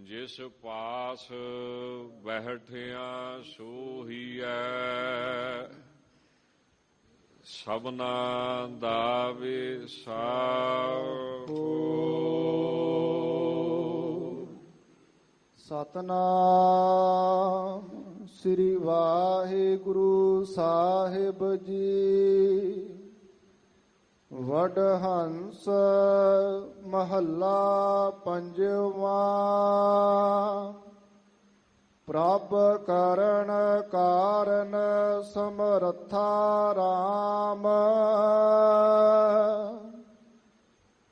जिस पास बैठिया सोहीऐ, सबना दा विसाखो। सतनाम श्री वाहिगुरु साहिब जी। वडहंस महला पंजवा। प्रभ करण कारण समरथा राम।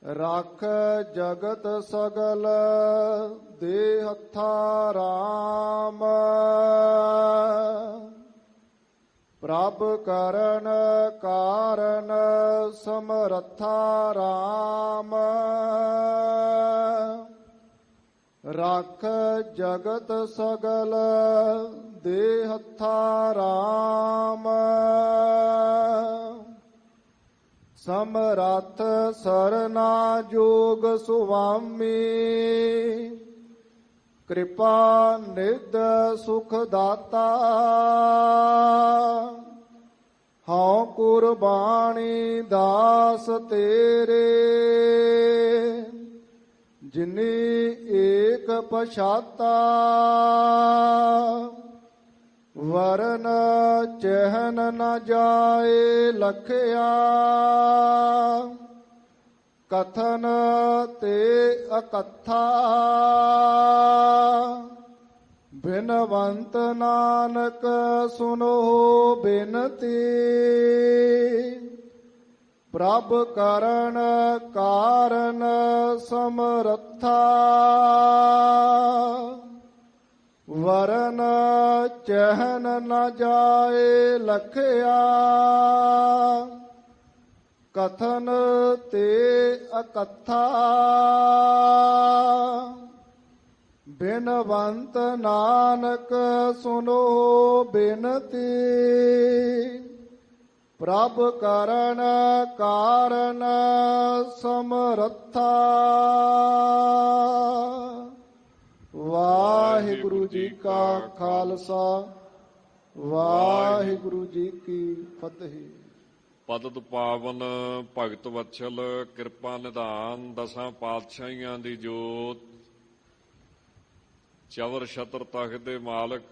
रख जगत सगल दे हथा राम। प्रभ करण कारण समरथा राम। रख जगत सगल दे हथा राम। समरथ सरना जोग सुवामी। कृपा निध सुख दाता। हौं कुर्बानी दास तेरे। जिनी एक पछाता। वरन चहन न जाए लखया। कथन ते अकथा। बिनवंत नानक सुनो बिनती। प्रभ करण कारण समरथा। वरन चहन न जाए लखया। कथन ते अकथा। बिनवंत नानक सुनो बिनती। प्रभ करण कारण समरथा। वाहिगुरु जी का खालसा, वाहिगुरु जी की फतेह। ਪਤਿਤ ਪਾਵਨ ਭਗਤ ਵਤਸਲ ਕਿਰਪਾ ਨਿਧਾਨ ਦਸਾਂ ਪਾਤਸ਼ਾਹੀਆਂ ਦੀ ਜੋਤ। ਚਵਰ ਛਤਰ ਤਖਤ ਦੇ ਮਾਲਕ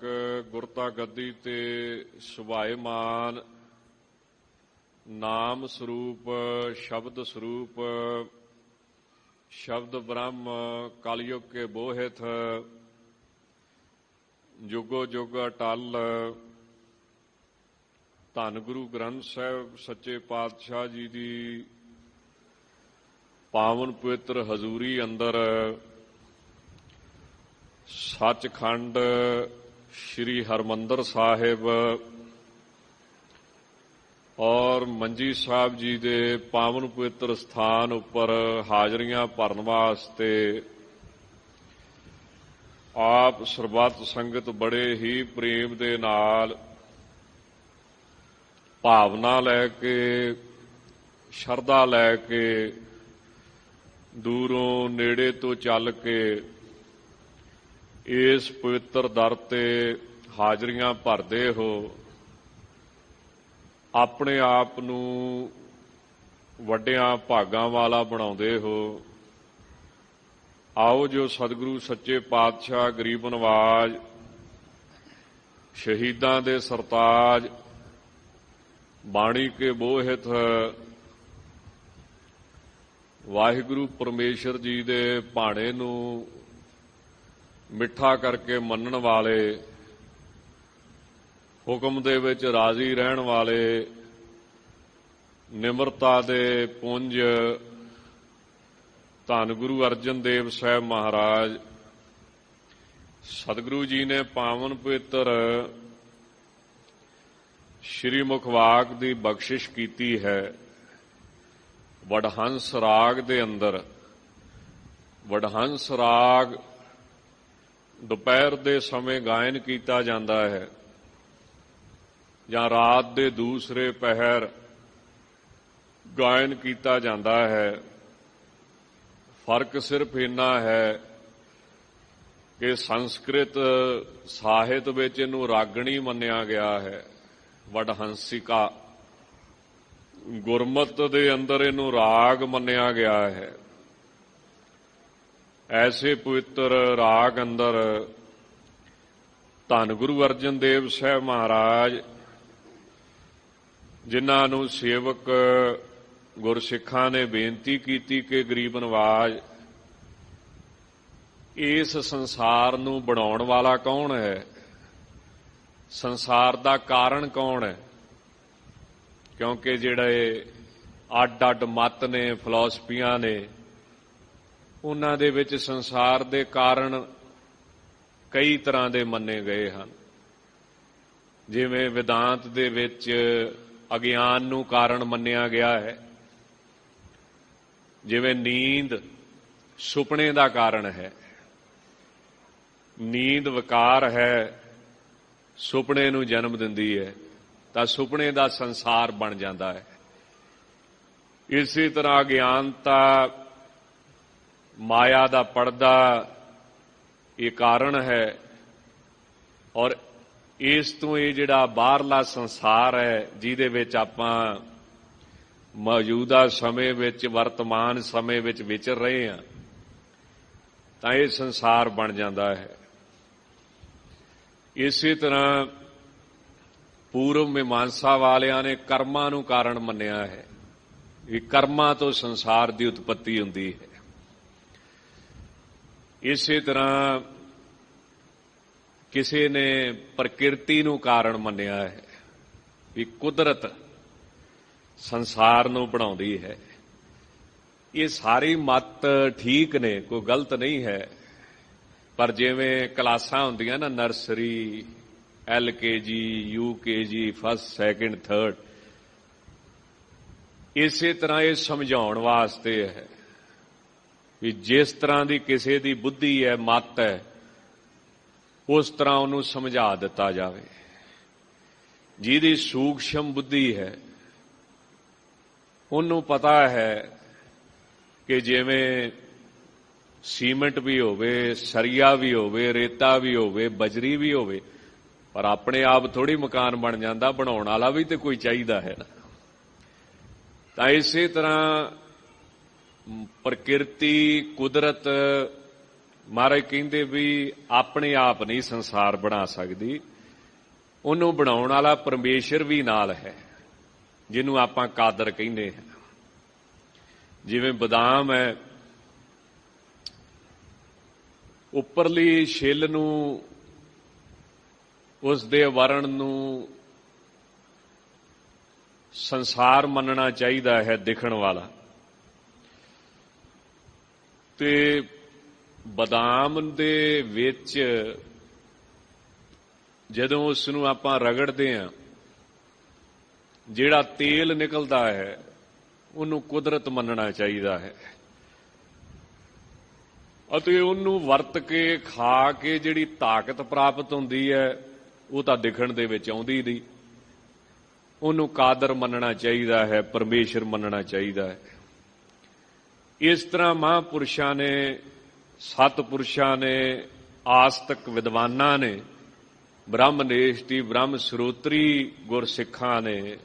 ਗੁਰਤਾ ਗੱਦੀ ਤੇ ਸੁਭਾਏਮਾਨ। ਨਾਮ ਸਰੂਪ ਸ਼ਬਦ ਸਰੂਪ ਸ਼ਬਦ ਬ੍ਰਹਮ ਕਲਯੁਗ ਕੇ ਬੋਹਿਤ। ਜੁਗੋ ਜੁਗ ਅਟਲ। ਧੰਨ ਗੁਰੂ ਗ੍ਰੰਥ ਸਾਹਿਬ ਸੱਚੇ ਪਾਤਸ਼ਾਹ ਜੀ ਦੀ ਪਾਵਨ ਪਵਿੱਤਰ ਹਜ਼ੂਰੀ ਅੰਦਰ ਸੱਚਖੰਡ ਸ੍ਰੀ ਹਰਿਮੰਦਰ ਸਾਹਿਬ ਔਰ ਮੰਜੀ ਸਾਹਿਬ ਜੀ ਦੇ ਪਾਵਨ ਪਵਿੱਤਰ ਸਥਾਨ ਉੱਪਰ ਹਾਜ਼ਰੀਆਂ ਭਰਨ ਵਾਸਤੇ ਆਪ ਸਰਬੱਤ ਸੰਗਤ ਬੜੇ ਹੀ ਪ੍ਰੇਮ ਦੇ ਨਾਲ ਭਾਵਨਾ ਲੈ ਕੇ ਸ਼ਰਧਾ ਲੈ ਕੇ ਦੂਰੋਂ ਨੇੜੇ ਤੋਂ ਚੱਲ ਕੇ ਇਸ ਪਵਿੱਤਰ ਦਰ ਤੇ ਹਾਜ਼ਰੀਆਂ ਭਰਦੇ ਹੋ। ਆਪਣੇ ਆਪ ਨੂੰ ਵੱਡਿਆਂ ਭਾਗਾਂ ਵਾਲਾ ਬਣਾਉਂਦੇ ਹੋ। ਆਓ ਜੋ ਸਤਿਗੁਰੂ ਸੱਚੇ ਪਾਤਸ਼ਾਹ ਗਰੀਬ ਨਵਾਜ ਸ਼ਹੀਦਾਂ ਦੇ ਸਰਤਾਜ ਬਾਣੀ ਕੇ ਬੋਹਿਤ ਵਾਹਿਗੁਰੂ ਪਰਮੇਸ਼ਰ ਜੀ ਦੇ ਭਾਣੇ ਨੂੰ ਮਿੱਠਾ ਕਰਕੇ ਮੰਨਣ ਵਾਲੇ, ਹੁਕਮ ਦੇ ਵਿੱਚ ਰਾਜ਼ੀ ਰਹਿਣ ਵਾਲੇ, ਨਿਮਰਤਾ ਦੇ ਪੁੰਜ ਧੰਨ ਗੁਰੂ ਅਰਜਨ ਦੇਵ ਸਾਹਿਬ ਮਹਾਰਾਜ ਸਤਿਗੁਰੂ ਜੀ ਨੇ ਪਾਵਨ ਪਵਿੱਤਰ ਸ਼੍ਰੀ ਮੁਖਵਾਕ ਦੀ ਬਖਸ਼ਿਸ਼ ਕੀਤੀ ਹੈ। ਵਡਹੰਸ ਰਾਗ ਦੇ ਅੰਦਰ ਵਡਹੰਸ ਰਾਗ ਦੁਪਹਿਰ ਦੇ ਸਮੇਂ ਗਾਇਨ ਕੀਤਾ ਜਾਂਦਾ ਹੈ ਜਾਂ ਰਾਤ ਦੇ ਦੂਸਰੇ ਪਹਿਰ ਗਾਇਨ ਕੀਤਾ ਜਾਂਦਾ ਹੈ। ਫਰਕ ਸਿਰਫ ਇੰਨਾ ਹੈ ਕਿ ਸੰਸਕ੍ਰਿਤ ਸਾਹਿਤ ਵਿੱਚ ਇਹਨੂੰ ਰਾਗਣੀ ਮੰਨਿਆ ਗਿਆ ਹੈ, ਵਡਹੰਸਿਕਾ। ਗੁਰਮਤ ਦੇ ਅੰਦਰ ਇਹਨੂੰ ਰਾਗ ਮੰਨਿਆ ਗਿਆ ਹੈ। ਐਸੇ ਪਵਿੱਤਰ ਰਾਗ ਅੰਦਰ ਧੰਨ ਗੁਰੂ ਅਰਜਨ ਦੇਵ ਸਾਹਿਬ ਮਹਾਰਾਜ, ਜਿਨ੍ਹਾਂ ਨੂੰ ਸੇਵਕ ਗੁਰਸਿੱਖਾਂ ਨੇ ਬੇਨਤੀ ਕੀਤੀ ਕਿ ਗਰੀਬ ਨਵਾਜ਼, ਇਸ ਸੰਸਾਰ ਨੂੰ ਬਣਾਉਣ ਵਾਲਾ ਕੌਣ ਹੈ? ਸੰਸਾਰ ਦਾ ਕਾਰਨ ਕੌਣ ਹੈ? ਕਿਉਂਕਿ ਜਿਹੜੇ ਅੱਡ-ਅੱਡ ਮਤ ਨੇ, ਫਿਲਾਸਫੀਆਂ ਨੇ, ਉਹਨਾਂ ਦੇ ਵਿੱਚ ਸੰਸਾਰ ਦੇ ਕਾਰਨ ਕਈ ਤਰ੍ਹਾਂ ਦੇ ਮੰਨੇ ਗਏ ਹਨ। ਜਿਵੇਂ ਵਿਦਾਂਤ ਦੇ ਵਿੱਚ ਅਗਿਆਨ ਨੂੰ ਕਾਰਨ ਮੰਨਿਆ ਗਿਆ ਹੈ, ਜਿਵੇਂ ਨੀਂਦ ਸੁਪਨੇ ਦਾ ਕਾਰਨ ਹੈ। ਨੀਂਦ ਵਿਕਾਰ ਹੈ, ਸੁਪਨੇ ਨੂੰ ਜਨਮ ਦਿੰਦੀ ਹੈ, ਤਾਂ ਸੁਪਨੇ ਦਾ ਸੰਸਾਰ ਬਣ ਜਾਂਦਾ ਹੈ। ਇਸੇ ਤਰ੍ਹਾਂ ਅਗਿਆਨਤਾ, ਮਾਇਆ ਦਾ ਪਰਦਾ, ਇਹ ਕਾਰਨ ਹੈ। ਔਰ ਇਸ ਤੋਂ ਇਹ ਜਿਹੜਾ ਬਾਹਰਲਾ ਸੰਸਾਰ ਹੈ, ਜਿਹਦੇ ਵਿੱਚ ਆਪਾਂ ਮੌਜੂਦਾ ਸਮੇਂ ਵਿੱਚ, ਵਰਤਮਾਨ ਸਮੇਂ ਵਿੱਚ ਵਿਚਰ ਰਹੇ ਹਾਂ, ਤਾਂ ਇਹ ਸੰਸਾਰ ਬਣ ਜਾਂਦਾ ਹੈ। ਇਸੇ ਤਰ੍ਹਾਂ ਪੂਰਵ ਮੀਮਾਂਸਾ ਵਾਲਿਆਂ ਨੇ ਕਰਮਾਂ ਨੂੰ ਕਾਰਨ ਮੰਨਿਆ ਹੈ, ਕਿ ਕਰਮਾਂ ਤੋਂ ਸੰਸਾਰ ਦੀ ਉਤਪਤੀ ਹੁੰਦੀ ਹੈ। ਇਸੇ ਤਰ੍ਹਾਂ ਕਿਸੇ ਨੇ ਪ੍ਰਕਿਰਤੀ ਨੂੰ ਕਾਰਨ ਮੰਨਿਆ ਹੈ, ਕਿ ਕੁਦਰਤ ਸੰਸਾਰ ਨੂੰ ਬਣਾਉਂਦੀ ਹੈ। ਇਹ ਸਾਰੀ ਮਤ ਠੀਕ ਨੇ, ਕੋਈ ਗਲਤ ਨਹੀਂ ਹੈ। ਪਰ ਜਿਵੇਂ ਕਲਾਸਾਂ ਹੁੰਦੀਆਂ ਨਾ, nursery, LKG, UKG, first, second, third, ਇਸੇ ਤਰ੍ਹਾਂ ਇਹ ਸਮਝਾਉਣ ਵਾਸਤੇ ਹੈ ਵੀ ਜਿਸ ਤਰ੍ਹਾਂ ਦੀ ਕਿਸੇ ਦੀ ਬੁੱਧੀ ਹੈ, ਮਤ ਹੈ, ਉਸ ਤਰ੍ਹਾਂ ਉਹਨੂੰ ਸਮਝਾ ਦਿੱਤਾ ਜਾਵੇ। ਜਿਹਦੀ ਸੂਖਸ਼ਮ ਬੁੱਧੀ ਹੈ, ਉਹਨੂੰ ਪਤਾ ਹੈ ਕਿ ਜਿਵੇਂ ਸੀਮੈਂਟ ਵੀ ਹੋਵੇ, ਸਰੀਆ ਵੀ ਹੋਵੇ, ਰੇਤਾ ਵੀ ਹੋਵੇ, ਬਜਰੀ ਵੀ ਹੋਵੇ, ਪਰ ਆਪਣੇ ਆਪ ਥੋੜੀ ਮਕਾਨ ਬਣ ਜਾਂਦਾ, ਬਣਾਉਣ ਵਾਲਾ ਵੀ ਤੇ ਕੋਈ ਚਾਹੀਦਾ ਹੈ ਨਾ। ਤਾਂ ਇਸੇ ਤਰ੍ਹਾਂ ਪ੍ਰਕਿਰਤੀ, ਕੁਦਰਤ, ਮਹਾਰਾਜ ਕਹਿੰਦੇ ਵੀ ਆਪਣੇ ਆਪ ਨਹੀਂ ਸੰਸਾਰ ਬਣਾ ਸਕਦੀ, ਉਹਨੂੰ ਬਣਾਉਣ ਵਾਲਾ ਪਰਮੇਸ਼ਰ ਵੀ ਨਾਲ ਹੈ, ਜਿਹਨੂੰ ਆਪਾਂ ਕਾਦਰ ਕਹਿੰਦੇ ਹਾਂ। ਜਿਵੇਂ ਬਦਾਮ ਹੈ, ਉੱਪਰਲੀ ਛਿੱਲ ਨੂੰ, ਉਸ ਦੇ ਵਰਣ ਨੂੰ ਸੰਸਾਰ ਮੰਨਣਾ ਚਾਹੀਦਾ ਹੈ, ਦਿਖਣ ਵਾਲਾ। ਤੇ ਬਦਾਮ ਦੇ ਵਿੱਚ ਜਦੋਂ ਉਸ ਨੂੰ ਆਪਾਂ ਰਗੜਦੇ ਹਾਂ, ਜਿਹੜਾ ਤੇਲ ਨਿਕਲਦਾ ਹੈ, ਉਹਨੂੰ ਕੁਦਰਤ ਮੰਨਣਾ ਚਾਹੀਦਾ ਹੈ। ਅਤੇ ਉਹਨੂੰ ਵਰਤ ਕੇ, ਖਾ ਕੇ ਜਿਹੜੀ ਤਾਕਤ ਪ੍ਰਾਪਤ ਹੁੰਦੀ ਹੈ, ਉਹ ਤਾਂ ਦਿਖਣ ਦੇ ਵਿੱਚ ਆਉਂਦੀ ਨਹੀਂ। ਉਹਨੂੰ ਕਾਦਰ ਮੰਨਣਾ ਚਾਹੀਦਾ ਹੈ, ਪਰਮੇਸ਼ਰ ਮੰਨਣਾ ਚਾਹੀਦਾ ਹੈ। ਇਸ ਤਰ੍ਹਾਂ ਮਹਾਂਪੁਰਸ਼ਾਂ ਨੇ, ਸਤਿਪੁਰਸ਼ਾਂ ਨੇ, ਆਸਤਕ ਵਿਦਵਾਨਾਂ ਨੇ, ਬ੍ਰਹਮਨੇਸ਼ਟੀ, ਬ੍ਰਹਮ ਸਰੋਤਰੀ ਗੁਰਸਿੱਖਾਂ ਨੇ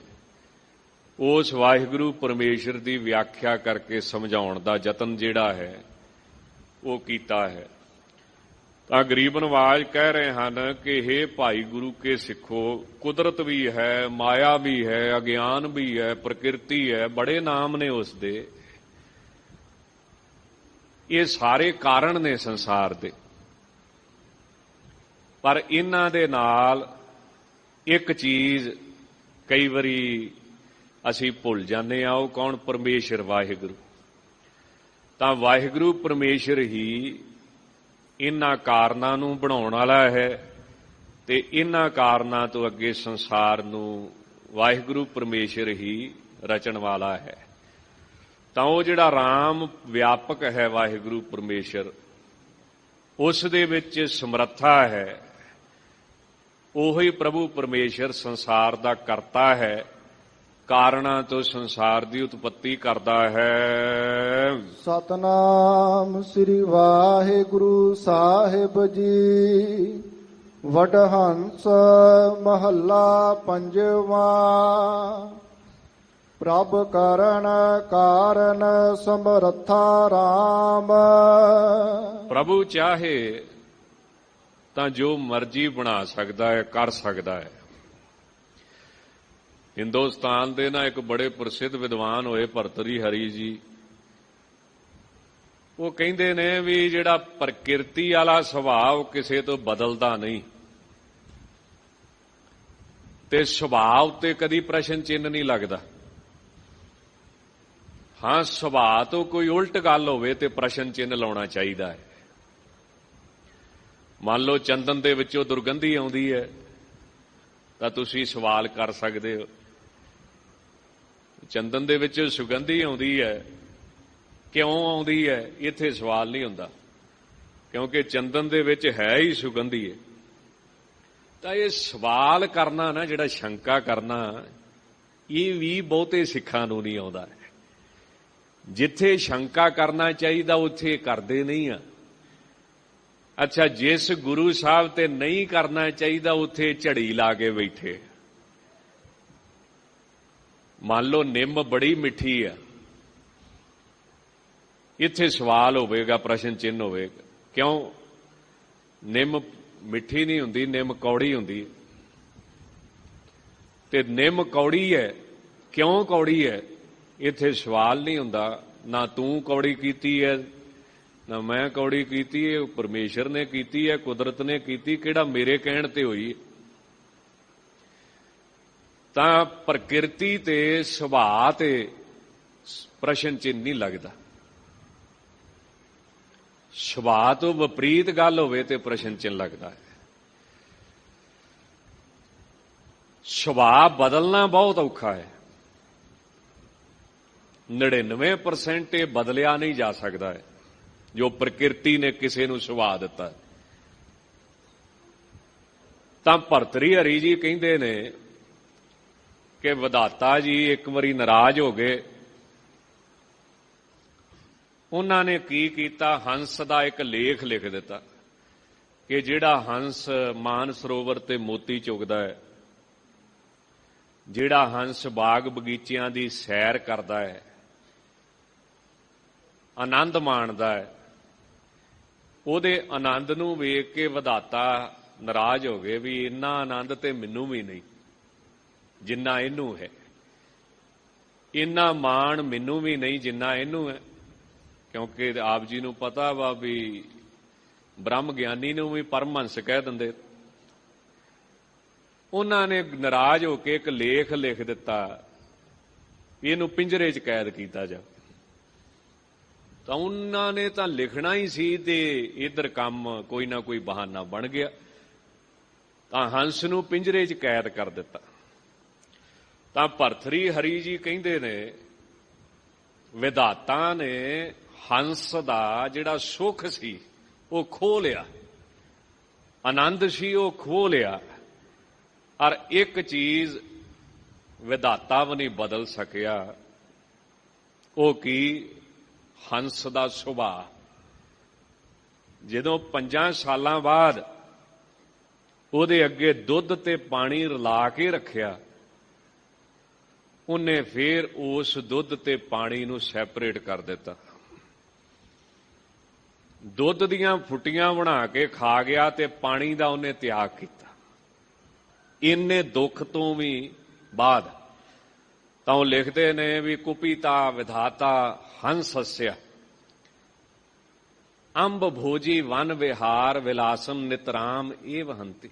ਉਸ ਵਾਹਿਗੁਰੂ ਪਰਮੇਸ਼ਰ ਦੀ ਵਿਆਖਿਆ ਕਰਕੇ ਸਮਝਾਉਣ ਦਾ ਯਤਨ ਜਿਹੜਾ ਹੈ ਉਹ ਕੀਤਾ ਹੈ। ਤਾਂ ਗਰੀਬ ਨਵਾਜ਼ ਕਹਿ ਰਹੇ ਹਨ ਕਿ ਹੇ ਭਾਈ ਗੁਰੂ ਕੇ ਸਿੱਖੋ, ਕੁਦਰਤ ਵੀ ਹੈ, ਮਾਇਆ ਵੀ ਹੈ, ਅਗਿਆਨ ਵੀ ਹੈ, ਪ੍ਰਕਿਰਤੀ ਹੈ, ਬੜੇ ਨਾਮ ਨੇ ਉਸ ਦੇ। ਇਹ ਸਾਰੇ ਕਾਰਨ ਨੇ ਸੰਸਾਰ ਦੇ, ਪਰ ਇਹਨਾਂ ਦੇ ਨਾਲ ਇੱਕ ਚੀਜ਼ ਕਈ ਵਾਰੀ ਅਸੀਂ ਭੁੱਲ ਜਾਂਦੇ ਹਾਂ, ਉਹ ਕੌਣ? ਪਰਮੇਸ਼ਰ, ਵਾਹਿਗੁਰੂ। ਤਾਂ ਵਾਹਿਗੁਰੂ ਪਰਮੇਸ਼ਰ ਹੀ ਇਹਨਾਂ ਕਾਰਨਾਂ ਨੂੰ ਬਣਾਉਣ ਵਾਲਾ ਹੈ, ਤੇ ਇਹਨਾਂ ਕਾਰਨਾਂ ਤੋਂ ਅੱਗੇ ਸੰਸਾਰ ਨੂੰ ਵਾਹਿਗੁਰੂ ਪਰਮੇਸ਼ਰ ਹੀ ਰਚਣ ਵਾਲਾ ਹੈ। ਤਾਂ ਉਹ ਜਿਹੜਾ ਰਾਮ ਵਿਆਪਕ ਹੈ, ਵਾਹਿਗੁਰੂ ਪਰਮੇਸ਼ਰ, ਉਸ ਦੇ ਵਿੱਚ ਸਮਰੱਥਾ ਹੈ। ਉਹੀ ਪ੍ਰਭੂ ਪਰਮੇਸ਼ਰ ਸੰਸਾਰ ਦਾ ਕਰਤਾ ਹੈ, ਕਾਰਨਾਂ ਤੋਂ ਸੰਸਾਰ ਦੀ ਉਤਪਤੀ ਕਰਦਾ ਹੈ। ਸਤਨਾਮ ਸ੍ਰੀ ਵਾਹਿਗੁਰੂ ਸਾਹਿਬ ਜੀ। ਵਡਹੰਸ ਮਹੱਲਾ ਪੰਜਵਾਂ। ਪ੍ਰਭ ਕਰਨ ਕਾਰਨ ਸਮਰੱਥਾ ਰਾਮ। ਪ੍ਰਭੂ ਚਾਹੇ ਤਾਂ ਜੋ ਮਰਜ਼ੀ ਬਣਾ ਸਕਦਾ ਹੈ, ਕਰ ਸਕਦਾ ਹੈ। ਹਿੰਦੁਸਤਾਨ ਦੇ ਨਾ ਇੱਕ ਬੜੇ ਪ੍ਰਸਿੱਧ ਵਿਦਵਾਨ ਹੋਏ ਭਰਤਰੀ ਹਰੀ ਜੀ, ਉਹ ਕਹਿੰਦੇ ਨੇ ਵੀ ਜਿਹੜਾ ਪ੍ਰਕਿਰਤੀ ਵਾਲਾ ਸੁਭਾਅ ਕਿਸੇ ਤੋਂ ਬਦਲਦਾ ਨਹੀਂ, ਤੇ ਸੁਭਾਅ ਉੱਤੇ ਕਦੀ ਪ੍ਰਸ਼ਨ ਚਿੰਨ੍ਹ ਨਹੀਂ ਲੱਗਦਾ। ਹਾਂ, ਸੁਭਾਅ ਤੋਂ ਕੋਈ ਉਲਟ ਗੱਲ ਹੋਵੇ ਤੇ ਪ੍ਰਸ਼ਨ ਚਿੰਨ੍ਹ ਲਾਉਣਾ ਚਾਹੀਦਾ ਹੈ। ਮੰਨ ਲਓ ਚੰਦਨ ਦੇ ਵਿੱਚੋਂ ਦੁਰਗੰਧੀ ਆਉਂਦੀ ਹੈ ਤਾਂ ਤੁਸੀਂ ਸਵਾਲ ਕਰ ਸਕਦੇ ਹੋ, ਚੰਦਨ ਦੇ ਵਿੱਚ ਸੁਗੰਧੀ ਆਉਂਦੀ ਹੈ, ਕਿਉਂ ਆਉਂਦੀ ਹੈ? ਇੱਥੇ ਸਵਾਲ ਨਹੀਂ ਹੁੰਦਾ, ਕਿਉਂਕਿ ਚੰਦਨ ਦੇ ਵਿੱਚ ਹੈ ਹੀ ਸੁਗੰਧੀ ਹੈ। ਤਾਂ ਇਹ ਸਵਾਲ ਕਰਨਾ ਨਾ, ਜਿਹੜਾ ਸ਼ੰਕਾ ਕਰਨਾ, ਇਹ ਵੀ ਬਹੁਤੇ ਸਿੱਖਾਂ ਨੂੰ ਨਹੀਂ ਆਉਂਦਾ। ਜਿੱਥੇ ਸ਼ੰਕਾ ਕਰਨਾ ਚਾਹੀਦਾ ਉੱਥੇ ਕਰਦੇ ਨਹੀਂ ਆ। ਅੱਛਾ, ਜਿਸ ਗੁਰੂ ਸਾਹਿਬ ਤੇ ਨਹੀਂ ਕਰਨਾ ਚਾਹੀਦਾ ਉੱਥੇ ਝੜੀ ਲਾ ਕੇ ਬੈਠੇ। ਮੰਨ ਲਓ ਨਿੰਮ ਬੜੀ ਮਿੱਠੀ ਆ, ਇੱਥੇ ਸਵਾਲ ਹੋਵੇਗਾ, ਪ੍ਰਸ਼ਨ ਚਿੰਨ੍ਹ ਹੋਵੇਗਾ। ਕਿਉਂ? ਨਿੰਮ ਮਿੱਠੀ ਨਹੀਂ ਹੁੰਦੀ, ਨਿੰਮ ਕੌੜੀ ਹੁੰਦੀ ਹੈ। ਤੇ ਨਿੰਮ ਕੌੜੀ ਹੈ, ਕਿਉਂ ਕੌੜੀ ਹੈ? ਇੱਥੇ ਸਵਾਲ ਨਹੀਂ ਹੁੰਦਾ। ਨਾ ਤੂੰ ਕੌੜੀ ਕੀਤੀ ਹੈ, ਨਾ ਮੈਂ ਕੌੜੀ ਕੀਤੀ ਹੈ, ਪਰਮੇਸ਼ਰ ਨੇ ਕੀਤੀ ਹੈ, ਕੁਦਰਤ ਨੇ ਕੀਤੀ, ਕਿਹੜਾ ਮੇਰੇ ਕਹਿਣ ਤੇ ਹੋਈ। ਤਾਂ ਪ੍ਰਕਿਰਤੀ ਤੇ ਸੁਭਾਅ ਤੇ ਪ੍ਰਸ਼ਨ ਚਿੰਨ੍ਹ ਨਹੀਂ ਲੱਗਦਾ। ਸੁਭਾਅ ਤੋਂ ਵਿਪਰੀਤ ਗੱਲ ਹੋਵੇ ਤੇ ਪ੍ਰਸ਼ਨ ਚਿੰਨ੍ਹ ਲੱਗਦਾ ਹੈ। ਸੁਭਾਅ ਬਦਲਣਾ ਬਹੁਤ ਔਖਾ ਹੈ। 99% ਇਹ ਬਦਲਿਆ ਨਹੀਂ ਜਾ ਸਕਦਾ ਹੈ ਜੋ ਪ੍ਰਕਿਰਤੀ ਨੇ ਕਿਸੇ ਨੂੰ ਸੁਭਾਅ ਦਿੱਤਾ। ਤਾਂ ਭਰਤਰੀ ਹਰੀ ਜੀ ਕਹਿੰਦੇ ਨੇ ਕਿ ਵਿਧਾਤਾ ਜੀ ਇੱਕ ਵਾਰੀ ਨਾਰਾਜ਼ ਹੋ ਗਏ। ਉਹਨਾਂ ਨੇ ਕੀ ਕੀਤਾ? ਹੰਸ ਦਾ ਇੱਕ ਲੇਖ ਲਿਖ ਦਿੱਤਾ ਕਿ ਜਿਹੜਾ ਹੰਸ ਮਾਨ ਸਰੋਵਰ ਤੇ ਮੋਤੀ ਚੁਗਦਾ ਹੈ, ਜਿਹੜਾ ਹੰਸ ਬਾਗ ਬਗੀਚਿਆਂ ਦੀ ਸੈਰ ਕਰਦਾ ਹੈ, ਆਨੰਦ ਮਾਣਦਾ ਹੈ, ਉਹਦੇ ਆਨੰਦ ਨੂੰ ਵੇਖ ਕੇ ਵਿਧਾਤਾ ਨਾਰਾਜ਼ ਹੋ ਗਏ ਵੀ ਇੰਨਾ ਆਨੰਦ ਤੇ ਮੈਨੂੰ ਵੀ ਨਹੀਂ ਜਿੰਨਾ ਇਹਨੂੰ ਹੈ, ਇੰਨਾ ਮਾਣ ਮੈਨੂੰ ਵੀ ਨਹੀਂ ਜਿੰਨਾ ਇਹਨੂੰ ਹੈ। ਕਿਉਂਕਿ ਆਪ ਜੀ ਨੂੰ ਪਤਾ ਵਾ ਵੀ ਬ੍ਰਹਮ ਗਿਆਨੀ ਨੂੰ ਵੀ ਪਰਮਹੰਸ ਕਹਿ ਦਿੰਦੇ। ਉਹਨਾਂ ਨੇ ਨਾਰਾਜ਼ ਹੋ ਕੇ ਇੱਕ ਲੇਖ ਲਿਖ ਦਿੱਤਾ ਵੀ ਇਹਨੂੰ ਪਿੰਜਰੇ 'ਚ ਕੈਦ ਕੀਤਾ ਜਾ। ਤਾਂ ਉਹਨਾਂ ਨੇ ਤਾਂ ਲਿਖਣਾ ਹੀ ਸੀ ਤੇ ਇੱਧਰ ਕੰਮ ਕੋਈ ਨਾ ਕੋਈ ਬਹਾਨਾ ਬਣ ਗਿਆ, ਤਾਂ ਹੰਸ ਨੂੰ ਪਿੰਜਰੇ 'ਚ ਕੈਦ ਕਰ ਦਿੱਤਾ। ਤਾਂ ਭਰਤਰੀ ਹਰੀ ਜੀ ਕਹਿੰਦੇ ਨੇ ਵਿਧਾਤਾ ਨੇ ਹੰਸ ਦਾ ਜਿਹੜਾ ਸੁੱਖ ਸੀ ਉਹ ਖੋਹ ਲਿਆ, ਆਨੰਦ ਸੀ ਉਹ ਖੋਹ ਲਿਆ। ਔਰ ਇੱਕ ਚੀਜ਼ ਵਿਧਾਤਾ ਵੀ ਨਹੀਂ ਬਦਲ ਸਕਿਆ, ਉਹ ਕੀ? ਹੰਸ ਦਾ ਸੁਭਾਅ। ਜਦੋਂ 5 ਸਾਲਾਂ ਬਾਅਦ ਉਹਦੇ ਅੱਗੇ ਦੁੱਧ ਤੇ ਪਾਣੀ ਰਲਾ ਕੇ ਰੱਖਿਆ, ਉਹਨੇ ਫੇਰ ਉਸ ਦੁੱਧ ਤੇ ਪਾਣੀ ਨੂੰ ਸੈਪਰੇਟ ਕਰ ਦਿੱਤਾ। ਦੁੱਧ ਦੀਆਂ ਫੁੱਟੀਆਂ ਬਣਾ ਕੇ ਖਾ ਗਿਆ ਤੇ ਪਾਣੀ ਦਾ ਉਹਨੇ ਤਿਆਗ ਕੀਤਾ। ਇੰਨੇ ਦੁੱਖ ਤੋਂ ਵੀ ਬਾਅਦ ਤਾਂ ਉਹ ਲਿਖਦੇ ਨੇ ਵੀ ਕੁਪੀਤਾ ਵਿਧਾਤਾ ਹੰਸस्य ਅੰਬ ਭੋਜੀ ਵਨ ਵਿਹਾਰ ਵਿਲਾਸਮ ਨਿਤਰਾਮ ਏਵ ਹੰਤੀ।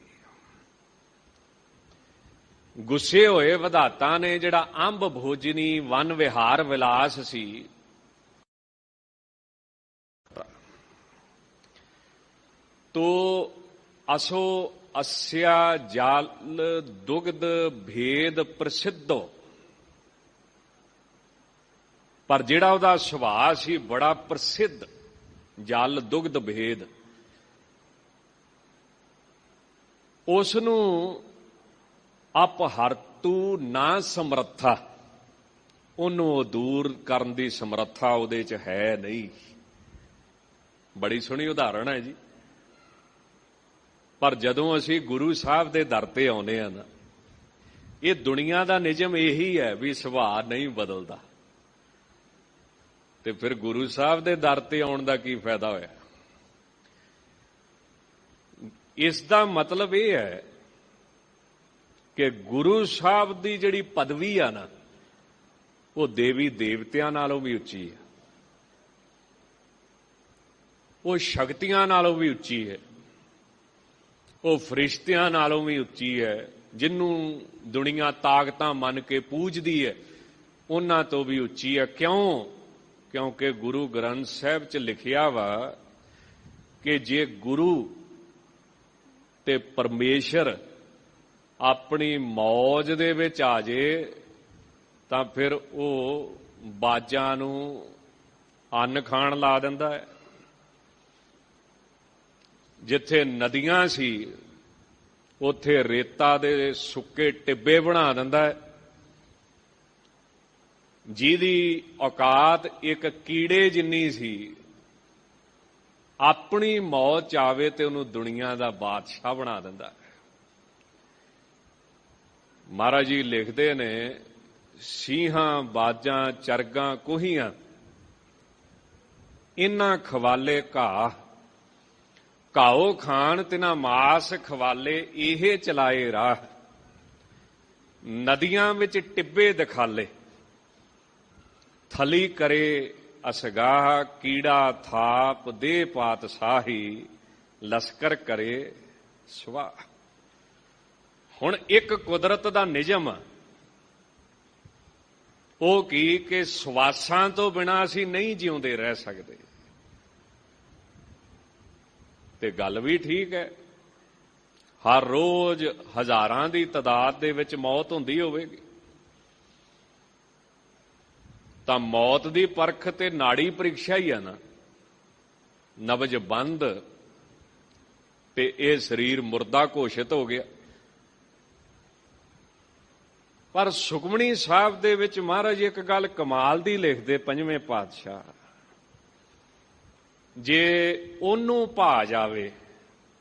ਗੁੱਸੇ ਹੋਏ ਵਿਧਾਤਾ ਨੇ ਜਿਹੜਾ ਅੰਬ ਭੋਜਨੀ ਵਨ ਵਿਹਾਰ ਵਿਲਾਸ ਸੀ, ਤੋ ਅਸੋ ਅਸਿਆ ਜਲ ਦੁਗਧ ਭੇਦ ਪ੍ਰਸਿੱਧੋ। ਪਰ ਜਿਹੜਾ ਉਹਦਾ ਸੁਭਾਅ ਸੀ ਬੜਾ ਪ੍ਰਸਿੱਧ, ਜਲ ਦੁਗਧ ਭੇਦ, ਉਸ ਨੂੰ ਅਪਹਰਤੂ ਨਾ ਸਮਰੱਥਾ। ਉਹਨੂੰ ਉਹ ਦੂਰ ਕਰਨ ਦੀ ਸਮਰੱਥਾ ਉਹਦੇ 'ਚ ਹੈ ਨਹੀਂ। ਬੜੀ ਸੋਹਣੀ ਉਦਾਹਰਣ ਹੈ ਜੀ। ਪਰ ਜਦੋਂ ਅਸੀਂ ਗੁਰੂ ਸਾਹਿਬ ਦੇ ਦਰ ਤੇ ਆਉਂਦੇ ਆ ਨਾ, ਇਹ ਦੁਨੀਆ ਦਾ ਨਿਯਮ ਇਹੀ ਹੈ ਵੀ ਸੁਭਾਅ ਨਹੀਂ ਬਦਲਦਾ, ਤੇ ਫਿਰ ਗੁਰੂ ਸਾਹਿਬ ਦੇ ਦਰ ਤੇ ਆਉਣ ਦਾ ਕੀ ਫਾਇਦਾ ਹੋਇਆ? ਇਸ ਦਾ ਮਤਲਬ ਇਹ ਹੈ ਕਿ ਗੁਰੂ ਸਾਹਿਬ ਦੀ ਜਿਹੜੀ ਪਦਵੀ ਆ ਨਾ, ਉਹ ਦੇਵੀ ਦੇਵਤਿਆਂ ਨਾਲੋਂ ਵੀ ਉੱਚੀ ਹੈ, ਉਹ ਸ਼ਕਤੀਆਂ ਨਾਲੋਂ ਵੀ ਉੱਚੀ ਹੈ, ਉਹ ਫਰਿਸ਼ਤਿਆਂ ਨਾਲੋਂ ਵੀ ਉੱਚੀ ਹੈ। ਜਿਹਨੂੰ ਦੁਨੀਆ ਤਾਕਤਾਂ ਮੰਨ ਕੇ ਪੂਜਦੀ ਹੈ, ਉਹਨਾਂ ਤੋਂ ਵੀ ਉੱਚੀ ਹੈ। ਕਿਉਂ? ਕਿਉਂਕਿ ਗੁਰੂ ਗ੍ਰੰਥ ਸਾਹਿਬ 'ਚ ਲਿਖਿਆ ਵਾ ਕਿ ਜੇ ਗੁਰੂ ਤੇ ਪਰਮੇਸ਼ਰ ਆਪਣੀ ਮੌਜ ਦੇ ਵਿੱਚ ਆ ਜੇ ਤਾਂ ਫਿਰ ਉਹ ਬਾਜਾਂ ਨੂੰ ਅੰਨ ਖਾਣ ਲਾ ਦਿੰਦਾ ਹੈ। ਜਿੱਥੇ ਨਦੀਆਂ ਸੀ ਉੱਥੇ ਰੇਤਾ ਦੇ ਸੁੱਕੇ ਟਿੱਬੇ ਬਣਾ ਦਿੰਦਾ ਹੈ। ਜਿਹਦੀ ਔਕਾਤ ਇੱਕ ਕੀੜੇ ਜਿੰਨੀ ਸੀ, ਆਪਣੀ ਮੌਤ 'ਚ ਆਵੇ ਤੇ ਉਹਨੂੰ ਦੁਨੀਆ ਦਾ ਬਾਦਸ਼ਾਹ ਬਣਾ ਦਿੰਦਾ। ਮਹਾਰਾਜ ਜੀ ਲਿਖਦੇ ਨੇ, ਸਿੰਘਾਂ ਬਾਜਾਂ ਚਰਗਾਂ ਕੋਹੀਆਂ ਇਨ੍ਹਾਂ ਖਵਾਲੇ ਘਾਓ ਖਾਣ ਤਿਨਾ ਮਾਸ ਖਵਾਲੇ ਇਹ ਚਲਾਏ ਰਾਹ। ਨਦੀਆਂ ਵਿੱਚ ਟਿੱਬੇ ਦਿਖਾਲੇ ਥਲੀ ਕਰੇ ਅਸਗਾਹ। ਕੀੜਾ ਥਾਪ ਦੇ ਪਾਤਸ਼ਾਹੀ ਲਸ਼ਕਰ ਕਰੇ ਸਵਾਹ। ਹੁਣ ਇੱਕ ਕੁਦਰਤ ਦਾ ਨਿਯਮ ਉਹ ਕੀ ਕਿ ਸਵਾਸਾਂ ਤੋਂ ਬਿਨਾਂ ਅਸੀਂ ਨਹੀਂ ਜਿਉਂਦੇ ਰਹਿ ਸਕਦੇ। ਤੇ ਗੱਲ ਵੀ ਠੀਕ ਹੈ, ਹਰ ਰੋਜ਼ ਹਜ਼ਾਰਾਂ ਦੀ ਤਾਦਾਦ ਦੇ ਵਿੱਚ ਮੌਤ ਹੁੰਦੀ ਹੋਵੇਗੀ, ਤਾਂ ਮੌਤ ਦੀ ਪਰਖ ਤੇ ਨਾੜੀ ਪ੍ਰੀਖਿਆ ਹੀ ਆ ਨਾ। ਨਬਜ ਬੰਦ ਤੇ ਇਹ ਸਰੀਰ ਮੁਰਦਾ ਘੋਸ਼ਿਤ ਹੋ ਗਿਆ। ਪਰ ਸੁਖਮਣੀ ਸਾਹਿਬ ਦੇ ਵਿੱਚ ਮਹਾਰਾਜ ਇੱਕ ਗੱਲ ਕਮਾਲ ਦੀ ਲਿਖਦੇ, ਪੰਜਵੇਂ ਪਾਤਸ਼ਾਹ, ਜੇ ਉਹਨੂੰ ਭਾ ਜਾਵੇ,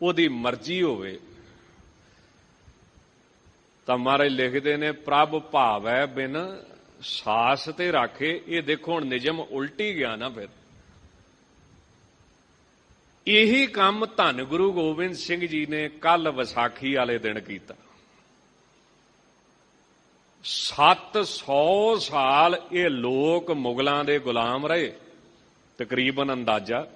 ਉਹਦੀ ਮਰਜ਼ੀ ਹੋਵੇ, ਤਾਂ ਮਹਾਰਾਜ ਲਿਖਦੇ ਨੇ, ਪ੍ਰਭ ਭਾਵੈ ਬਿਨ ਸਾਸ ਤੇ ਰਾਖੇ। ਇਹ ਦੇਖੋ ਹੁਣ ਨਿਯਮ ਉਲਟੀ ਗਿਆ ਨਾ। ਫਿਰ ਇਹੀ ਕੰਮ ਧੰਨ ਗੁਰੂ ਗੋਬਿੰਦ ਸਿੰਘ ਜੀ ਨੇ ਕੱਲ ਵਿਸਾਖੀ ਵਾਲੇ ਦਿਨ ਕੀਤਾ। 700 ਸਾਲ ਇਹ ਲੋਕ ਮੁਗਲਾਂ ਦੇ ਗੁਲਾਮ ਰਹੇ, ਤਕਰੀਬਨ ਅੰਦਾਜ਼ਾ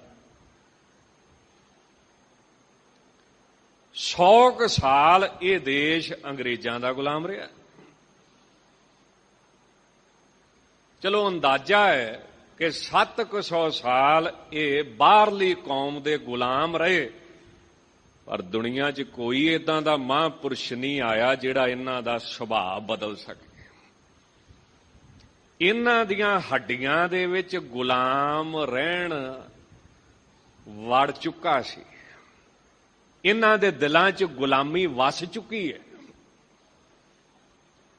100 ਸਾਲ ਇਹ ਦੇਸ਼ ਅੰਗਰੇਜ਼ਾਂ ਦਾ ਗੁਲਾਮ ਰਿਹਾ। ਚਲੋ ਅੰਦਾਜ਼ਾ ਹੈ ਕਿ 700 ਸਾਲ ਇਹ ਬਾਹਰਲੀ ਕੌਮ ਦੇ ਗੁਲਾਮ ਰਹੇ, ਪਰ ਦੁਨੀਆ 'ਚ ਕੋਈ ਏਦਾਂ ਦਾ ਮਹਾਂਪੁਰਸ਼ ਨਹੀਂ ਆਇਆ ਜਿਹੜਾ ਇਹਨਾਂ ਦਾ ਸੁਭਾਅ ਬਦਲ ਸਕੇ। ਇਹਨਾਂ ਦੀਆਂ ਹੱਡੀਆਂ ਦੇ ਵਿੱਚ ਗੁਲਾਮ ਰਹਿਣ ਵੜ ਚੁੱਕਾ ਸੀ, ਇਹਨਾਂ ਦੇ ਦਿਲਾਂ 'ਚ ਗੁਲਾਮੀ ਵਸ ਚੁੱਕੀ ਹੈ।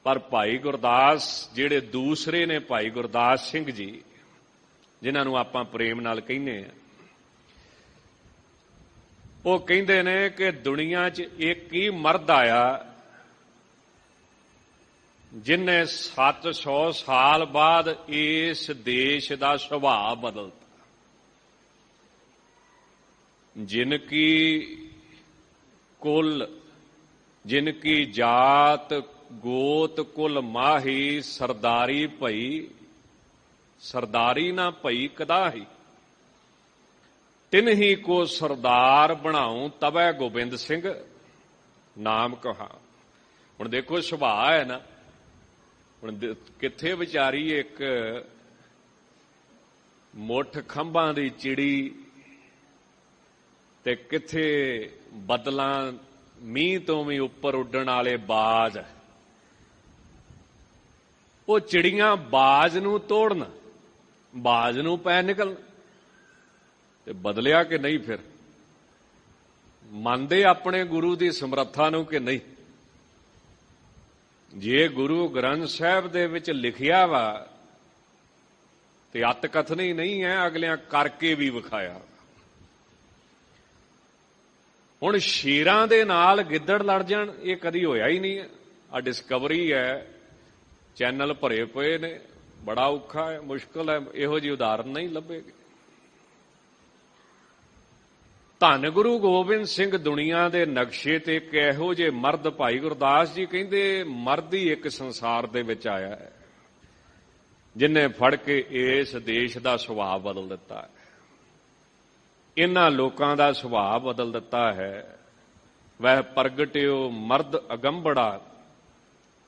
ਪਰ ਭਾਈ ਗੁਰਦਾਸ ਜਿਹੜੇ ਦੂਸਰੇ ਨੇ, ਭਾਈ ਗੁਰਦਾਸ ਸਿੰਘ ਜੀ, ਜਿਨ੍ਹਾਂ ਨੂੰ ਆਪਾਂ ਪ੍ਰੇਮ ਨਾਲ ਕਹਿੰਦੇ ਆ, ਉਹ ਕਹਿੰਦੇ ਨੇ ਕਿ ਦੁਨੀਆ 'ਚ ਇੱਕ ਹੀ ਮਰਦ ਆਇਆ ਜਿਨ੍ਹੇ 700 ਸਾਲ ਬਾਅਦ ਇਸ ਦੇਸ਼ ਦਾ ਸੁਭਾਅ ਬਦਲਤਾ। ਜਿਨ ਕੀ ਕੁਲ, ਜਿਨ ਕੀ ਜਾਤ ਗੋਤ ਕੁਲ ਮਾਹੀ। ਸਰਦਾਰੀ ਭਈ, ਸਰਦਾਰੀ ਨਾ ਭਈ ਕਦਾਹੀ। ਤਿਨਹੀ ਕੋ ਸਰਦਾਰ ਬਣਾਉ ਤਬੈ ਗੋਬਿੰਦ ਸਿੰਘ ਨਾਮ ਕਹਾ। ਹੁਣ ਦੇਖੋ ਸੁਭਾਅ ਹੈ ਨਾ। ਹੁਣ ਕਿੱਥੇ ਵਿਚਾਰੀ ਇੱਕ ਮੁੱਠ ਖੰਭਾਂ ਦੀ ਚਿੜੀ ਤੇ ਕਿੱਥੇ ਬੱਦਲਾਂ ਮੀਂਹ ਤੋਂ ਵੀ ਉੱਪਰ ਉੱਡਣ ਵਾਲੇ ਬਾਜ਼। ਉਹ ਚਿੜੀਆਂ ਬਾਜ਼ ਨੂੰ ਤੋੜਨ, ਬਾਜ਼ ਨੂੰ ਪੈ ਨਿਕਲ, ਤੇ ਬਦਲਿਆ ਕਿ ਨਹੀਂ? ਫਿਰ ਮੰਨਦੇ ਆਪਣੇ ਗੁਰੂ ਦੀ ਸਮਰੱਥਾ ਨੂੰ ਕਿ ਨਹੀਂ? ਜੇ ਗੁਰੂ ਗ੍ਰੰਥ ਸਾਹਿਬ ਦੇ ਵਿੱਚ ਲਿਖਿਆ ਵਾ ਤੇ ਅੱਤ ਕਥਨੀ ਨਹੀਂ ਹੈ, ਅਗਲਿਆਂ ਕਰਕੇ ਵੀ ਵਿਖਾਇਆ। ਹੁਣ ਸ਼ੇਰਾਂ ਦੇ ਨਾਲ ਗਿੱਦੜ ਲੜ ਜਾਣ, ਇਹ ਕਦੀ ਹੋਇਆ ਹੀ ਨਹੀਂ ਹੈ। ਆ ਡਿਸਕਵਰੀ ਹੈ, ਚੈਨਲ ਭਰੇ ਪਏ ਨੇ, ਬੜਾ ਔਖਾ ਹੈ, ਮੁਸ਼ਕਲ ਹੈ, ਇਹੋ ਜਿਹੀ ਉਦਾਹਰਨ ਨਹੀਂ ਲੱਭੇਗੀ। ਧੰਨ ਗੁਰੂ ਗੋਬਿੰਦ ਸਿੰਘ ਦੁਨੀਆ ਦੇ ਨਕਸ਼ੇ ਤੇ ਇੱਕ ਇਹੋ ਜਿਹੇ ਮਰਦ, ਭਾਈ ਗੁਰਦਾਸ ਜੀ ਕਹਿੰਦੇ ਮਰਦ ਹੀ ਇੱਕ ਸੰਸਾਰ ਦੇ ਵਿੱਚ ਆਇਆ ਹੈ ਜਿਨੇ ਫੜ ਕੇ ਇਸ ਦੇਸ਼ ਦਾ ਸੁਭਾਅ ਬਦਲ ਦਿੱਤਾ ਹੈ, ਇਹਨਾਂ ਲੋਕਾਂ ਦਾ ਸੁਭਾਅ ਬਦਲ ਦਿੱਤਾ ਹੈ। ਵਹਿ ਪ੍ਰਗਟਿਓ ਮਰਦ ਅਗੰਬੜਾ,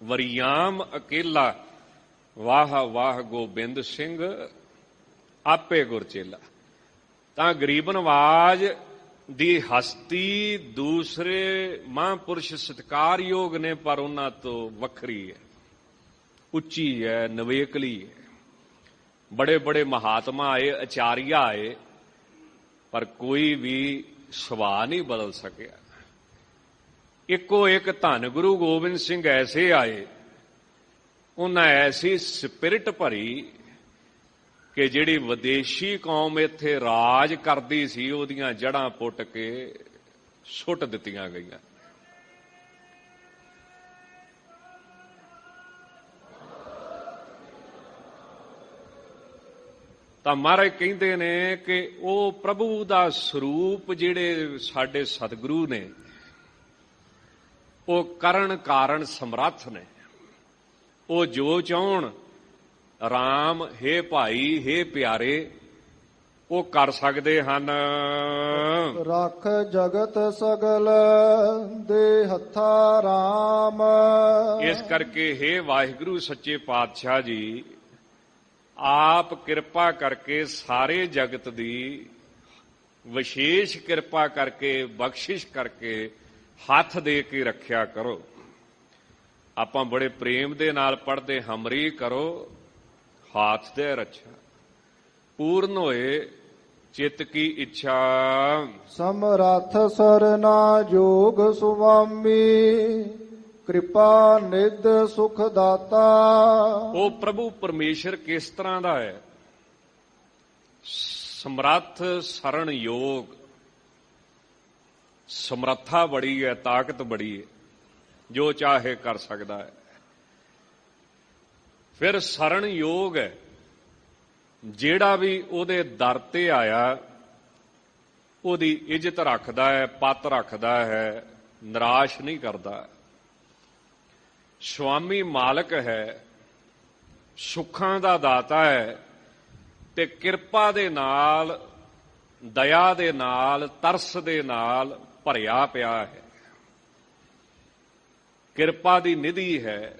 ਵਰਿਆਮ ਅਕੇਲਾ, ਵਾਹ ਵਾਹ ਗੋਬਿੰਦ ਸਿੰਘ ਆਪੇ ਗੁਰਚੇਲਾ। ਤਾਂ ਗਰੀਬ ਨਵਾਜ ਦੀ ਹਸਤੀ ਦੂਸਰੇ ਮਹਾਂਪੁਰਸ਼ ਸਤਿਕਾਰਯੋਗ ਨੇ, ਪਰ ਉਹਨਾਂ ਤੋਂ ਵੱਖਰੀ ਹੈ, ਉੱਚੀ ਹੈ, ਨਵੇਕਲੀ ਹੈ। ਬੜੇ ਬੜੇ ਮਹਾਤਮਾ ਆਏ, ਆਚਾਰੀਆ ਆਏ, ਪਰ ਕੋਈ ਵੀ ਸੁਭਾਅ ਨਹੀਂ ਬਦਲ ਸਕਿਆ। ਇੱਕੋ ਇੱਕ ਧੰਨ ਗੁਰੂ ਗੋਬਿੰਦ ਸਿੰਘ ਐਸੇ ਆਏ, ਉਹਨਾਂ ਐਸੀ ਸਪਿਰਿਟ ਭਰੀ ਕਿ ਜਿਹੜੀ ਵਿਦੇਸ਼ੀ ਕੌਮ ਇੱਥੇ ਰਾਜ ਕਰਦੀ ਸੀ, ਉਹਦੀਆਂ ਜੜ੍ਹਾਂ ਪੁੱਟ ਕੇ ਸੁੱਟ ਦਿੱਤੀਆਂ ਗਈਆਂ। ਤਾਂ ਮਹਾਰਾਜ ਕਹਿੰਦੇ ਨੇ ਕਿ ਉਹ ਪ੍ਰਭੂ ਦਾ ਸਰੂਪ ਜਿਹੜੇ ਸਾਡੇ ਸਤਿਗੁਰੂ ਨੇ, ਉਹ ਕਰਨ ਕਾਰਨ ਸਮਰੱਥ ਨੇ। ਉਹ ਜੋ ਚਾਹਣ, ਰਾਮ ਹੇ ਭਾਈ ਹੇ ਪਿਆਰੇ, ਉਹ ਕਰ ਸਕਦੇ ਹਨ। ਰੱਖ ਜਗਤ ਸਗਲ ਦੇ ਹੱਥਾ ਰਾਮ। ਇਸ ਕਰਕੇ ਹੇ ਵਾਹਿਗੁਰੂ ਸੱਚੇ ਪਾਤਸ਼ਾਹ ਜੀ, ਆਪ ਕਿਰਪਾ ਕਰਕੇ ਸਾਰੇ ਜਗਤ ਦੀ ਵਿਸ਼ੇਸ਼ ਕਿਰਪਾ ਕਰਕੇ, ਬਖਸ਼ਿਸ਼ ਕਰਕੇ ਹੱਥ ਦੇ ਕੇ ਰੱਖਿਆ ਕਰੋ। ਆਪਾਂ ਬੜੇ ਪ੍ਰੇਮ ਦੇ ਨਾਲ ਪੜ੍ਹਦੇ, ਹਮਰੀ ਕਰੋ ਹਾਥ ਦੇ ਰੱਛਾ, ਪੂਰਨ ਹੋਏ ਚਿੱਤ ਕੀ ਇੱਛਾ। ਸਮਰੱਥ ਸਰਨਾ ਜੋਗ ਸੁਆਮੀ, ਕਿਰਪਾ ਨਿਧ ਸੁਖ ਦਾਤਾ। ਉਹ ਪ੍ਰਭੂ ਪਰਮੇਸ਼ਰ ਕਿਸ ਤਰ੍ਹਾਂ ਦਾ ਹੈ? ਸਮਰੱਥ ਸਰਣ ਯੋਗ, ਸਮਰੱਥਾ ਬੜੀ ਹੈ, ਤਾਕਤ ਬੜੀ ਹੈ, ਜੋ ਚਾਹੇ ਕਰ ਸਕਦਾ ਹੈ। ਫਿਰ ਸਰਣ ਯੋਗ ਹੈ, ਜਿਹੜਾ ਵੀ ਉਹਦੇ ਦਰ ਤੇ ਆਇਆ ਉਹਦੀ ਇੱਜ਼ਤ ਰੱਖਦਾ ਹੈ, ਪੱਤ ਰੱਖਦਾ ਹੈ, ਨਿਰਾਸ਼ ਨਹੀਂ ਕਰਦਾ। ਸੁਆਮੀ ਮਾਲਕ ਹੈ, ਸੁੱਖਾਂ ਦਾ ਦਾਤਾ ਹੈ, ਤੇ ਕਿਰਪਾ ਦੇ ਨਾਲ, ਦਇਆ ਦੇ ਨਾਲ, ਤਰਸ ਦੇ ਨਾਲ ਭਰਿਆ ਪਿਆ ਹੈ। ਕਿਰਪਾ ਦੀ ਨਿਧੀ ਹੈ।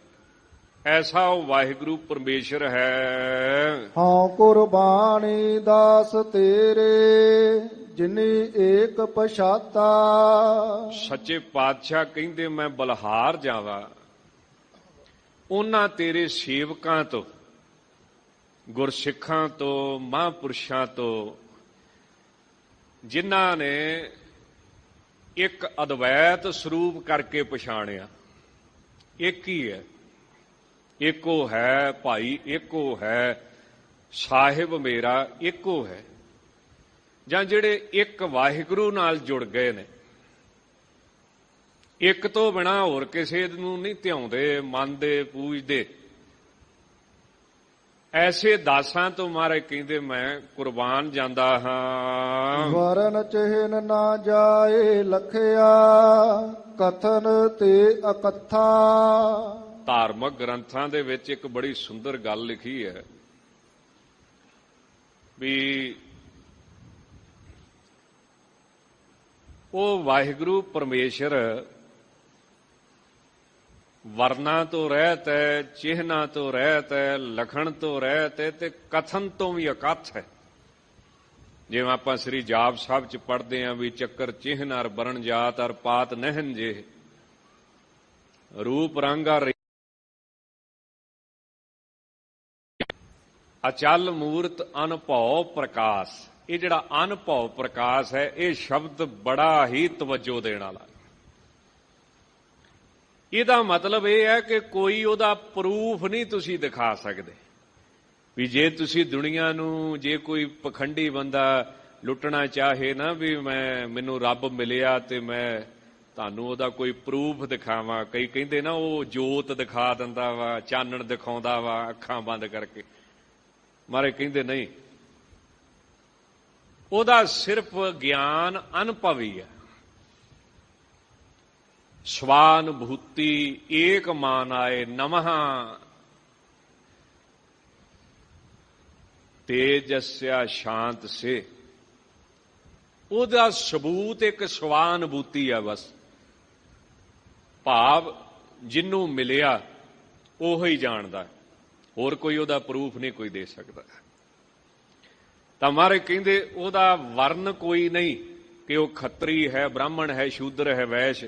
ਐਸਾ ਉਹ ਵਾਹਿਗੁਰੂ ਪਰਮੇਸ਼ਰ ਹੈ। ਹਾਂ ਕੁਰਬਾਨੀ ਦਾਸ ਤੇਰੇ, ਜਿਨੀ ਏਕ ਪਛਾਤਾ। ਸੱਚੇ ਪਾਤਸ਼ਾਹ ਕਹਿੰਦੇ ਮੈਂ ਬਲਹਾਰ ਜਾਵਾਂ ਉਹਨਾਂ ਤੇਰੇ ਸੇਵਕਾਂ ਤੋਂ, ਗੁਰਸਿੱਖਾਂ ਤੋਂ, ਮਹਾਂਪੁਰਸ਼ਾਂ ਤੋਂ, ਜਿਨ੍ਹਾਂ ਨੇ ਇੱਕ ਅਦਵੈਤ ਸਰੂਪ ਕਰਕੇ ਪਛਾਣਿਆ। ਇੱਕ ਹੀ ਹੈ, ਇੱਕੋ ਹੈ ਭਾਈ, ਇੱਕੋ ਹੈ ਸਾਹਿਬ ਮੇਰਾ, ਇੱਕੋ ਹੈ। ਜਾਂ ਜਿਹੜੇ ਇੱਕ ਵਾਹਿਗੁਰੂ ਨਾਲ ਜੁੜ ਗਏ ਨੇ, ਇੱਕ ਤੋਂ ਬਿਨਾਂ ਹੋਰ ਕਿਸੇ ਨੂੰ ਨਹੀਂ ਧਿਆਉਂਦੇ, ਮੰਨਦੇ, ਪੂਜਦੇ, ਐਸੇ ਦਾਸਾਂ ਤੋਂ ਮਹਾਰਾਜ ਕਹਿੰਦੇ ਮੈਂ ਕੁਰਬਾਨ ਜਾਂਦਾ ਹਾਂ। ਵਰਨ ਚਿਹਨ ਨਾ ਜਾਏ ਲਖਿਆ, ਕਥਨ ਤੇ ਅਕਥਾ। ਧਾਰਮਿਕ ਗ੍ਰੰਥਾਂ ਦੇ ਵਿੱਚ ਇੱਕ ਬੜੀ ਸੁੰਦਰ ਗੱਲ ਲਿਖੀ ਹੈ ਵੀ ਉਹ ਵਾਹਿਗੁਰੂ ਪਰਮੇਸ਼ਰ ਵਰਨਾਂ ਤੋਂ ਰਹਿਤ ਹੈ, ਚਿਹਨਾਂ ਤੋਂ ਰਹਿਤ ਹੈ, ਲਖਣ ਤੋਂ ਰਹਿਤ ਹੈ, ਤੇ ਕਥਨ ਤੋਂ ਵੀ ਅਕਥ ਹੈ। ਜਿਵੇਂ ਆਪਾਂ ਸ੍ਰੀ ਜਾਪ ਸਾਹਿਬ ਚ ਪੜ੍ਹਦੇ ਹਾਂ ਵੀ ਚੱਕਰ ਚਿਹਨ ਅਰ ਵਰਣ ਜਾਤ ਅਰ ਪਾਤ ਨਹਿਨ ਜੇ, ਰੂਪ ਰੰਗ ਅਰ ਅਚਲ ਮੂਰਤ ਅਨਭਉ ਪ੍ਰਕਾਸ਼। ਇਹ ਜਿਹੜਾ ਅਨਭਉ ਪ੍ਰਕਾਸ਼ ਹੈ, ਇਹ ਸ਼ਬਦ ਬੜਾ ਹੀ ਤਵੱਜੋ ਦੇਣ ਵਾਲਾ। ਇਹਦਾ ਮਤਲਬ ਇਹ ਹੈ ਕਿ ਕੋਈ ਉਹਦਾ ਪ੍ਰੂਫ ਨਹੀਂ ਤੁਸੀਂ ਦਿਖਾ ਸਕਦੇ, ਵੀ ਜੇ ਤੁਸੀਂ ਦੁਨੀਆ ਨੂੰ, ਜੇ ਕੋਈ ਪਖੰਡੀ ਬੰਦਾ ਲੁੱਟਣਾ ਚਾਹੇ ਨਾ ਵੀ ਮੈਨੂੰ ਰੱਬ ਮਿਲਿਆ ਤੇ ਮੈਂ ਤੁਹਾਨੂੰ ਉਹਦਾ ਕੋਈ ਪ੍ਰੂਫ ਦਿਖਾਵਾਂ, ਕਈ ਕਹਿੰਦੇ ਨਾ ਉਹ ਜੋਤ ਦਿਖਾ ਦਿੰਦਾ ਵਾ, ਚਾਨਣ ਦਿਖਾਉਂਦਾ ਵਾ ਅੱਖਾਂ ਬੰਦ ਕਰਕੇ, ਮਾਰੇ ਕਹਿੰਦੇ ਨਹੀਂ, ਉਹਦਾ ਸਿਰਫ ਗਿਆਨ ਅਨੁਭਵੀ ਹੈ। ਸਵਾਨੁਭੂਤੀ ਏਕ ਮਾਨ ਆਏ ਨਮః ਤੇਜਸਯ ਸ਼ਾਂਤ ਸੇ, ਉਹਦਾ ਸਬੂਤ ਇੱਕ ਸਵਾਨੁਭੂਤੀ ਆ ਬਸ। ਭਾਵ ਜਿਹਨੂੰ ਮਿਲਿਆ ਉਹ ਹੀ ਜਾਣਦਾ, ਹੋਰ ਕੋਈ ਉਹਦਾ ਪ੍ਰੂਫ ਨਹੀਂ ਕੋਈ ਦੇ ਸਕਦਾ। ਤਾਂ ਮਹਾਰਾਜ ਕਹਿੰਦੇ ਉਹਦਾ ਵਰਨ ਕੋਈ ਨਹੀਂ ਕਿ ਉਹ ਖੱਤਰੀ ਹੈ, ਬ੍ਰਾਹਮਣ ਹੈ, ਸ਼ੂਦਰ ਹੈ, ਵੈਸ਼,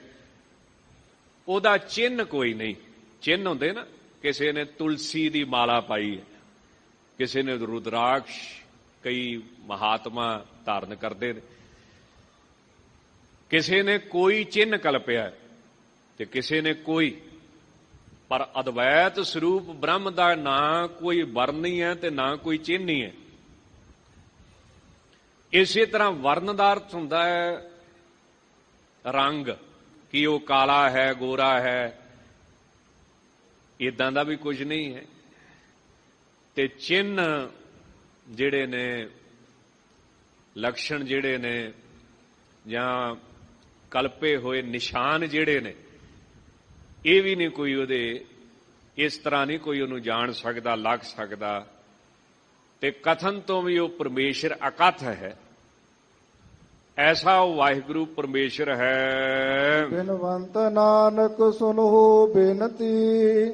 ਉਹਦਾ ਚਿੰਨ੍ਹ ਕੋਈ ਨਹੀਂ। ਚਿੰਨ੍ਹ ਹੁੰਦੇ ਨਾ, ਕਿਸੇ ਨੇ ਤੁਲਸੀ ਦੀ ਮਾਲਾ ਪਾਈ ਹੈ, ਕਿਸੇ ਨੇ ਰੁਦਰਾਕਸ਼, ਕਈ ਮਹਾਤਮਾ ਧਾਰਨ ਕਰਦੇ ਨੇ, ਕਿਸੇ ਨੇ ਕੋਈ ਚਿੰਨ੍ਹ ਕਲਪਿਆ ਤੇ ਕਿਸੇ ਨੇ ਕੋਈ, ਪਰ ਅਦਵੈਤ ਸਰੂਪ ਬ੍ਰਹਮ ਦਾ ਨਾ ਕੋਈ ਵਰਨ ਹੀ ਹੈ ਤੇ ਨਾ ਕੋਈ ਚਿੰਨ੍ਹ ਹੀ ਹੈ। ਇਸੇ ਤਰ੍ਹਾਂ ਵਰਨ ਦਾ ਅਰਥ ਹੁੰਦਾ ਹੈ ਰੰਗ, ਕਿ ਉਹ ਕਾਲਾ ਹੈ, ਗੋਰਾ ਹੈ, ਇਦਾਂ ਦਾ ਵੀ ਕੁਝ ਨਹੀਂ ਹੈ। ਤੇ ਚਿੰਨ੍ਹ ਜਿਹੜੇ ਨੇ, ਲਕਸ਼ਣ ਜਿਹੜੇ ਨੇ, ਜਾਂ ਕਲਪੇ ਹੋਏ ਨਿਸ਼ਾਨ ਜਿਹੜੇ ਨੇ, ਇਹ ਵੀ ਨਹੀਂ ਕੋਈ ਉਹਦੇ, ਇਸ ਤਰ੍ਹਾਂ ਨਹੀਂ ਕੋਈ ਉਹਨੂੰ ਜਾਣ ਸਕਦਾ, ਲੱਗ ਸਕਦਾ। ਤੇ ਕਥਨ ਤੋਂ ਵੀ ਉਹ ਪਰਮੇਸ਼ਰ ਅਕਥ ਹੈ, ਐਸਾ ਉਹ ਵਾਹਿਗੁਰੂ ਪਰਮੇਸ਼ਰ ਹੈ। ਬਿਨਵੰਤ ਨਾਨਕ ਸੁਨੋ ਬੇਨਤੀ,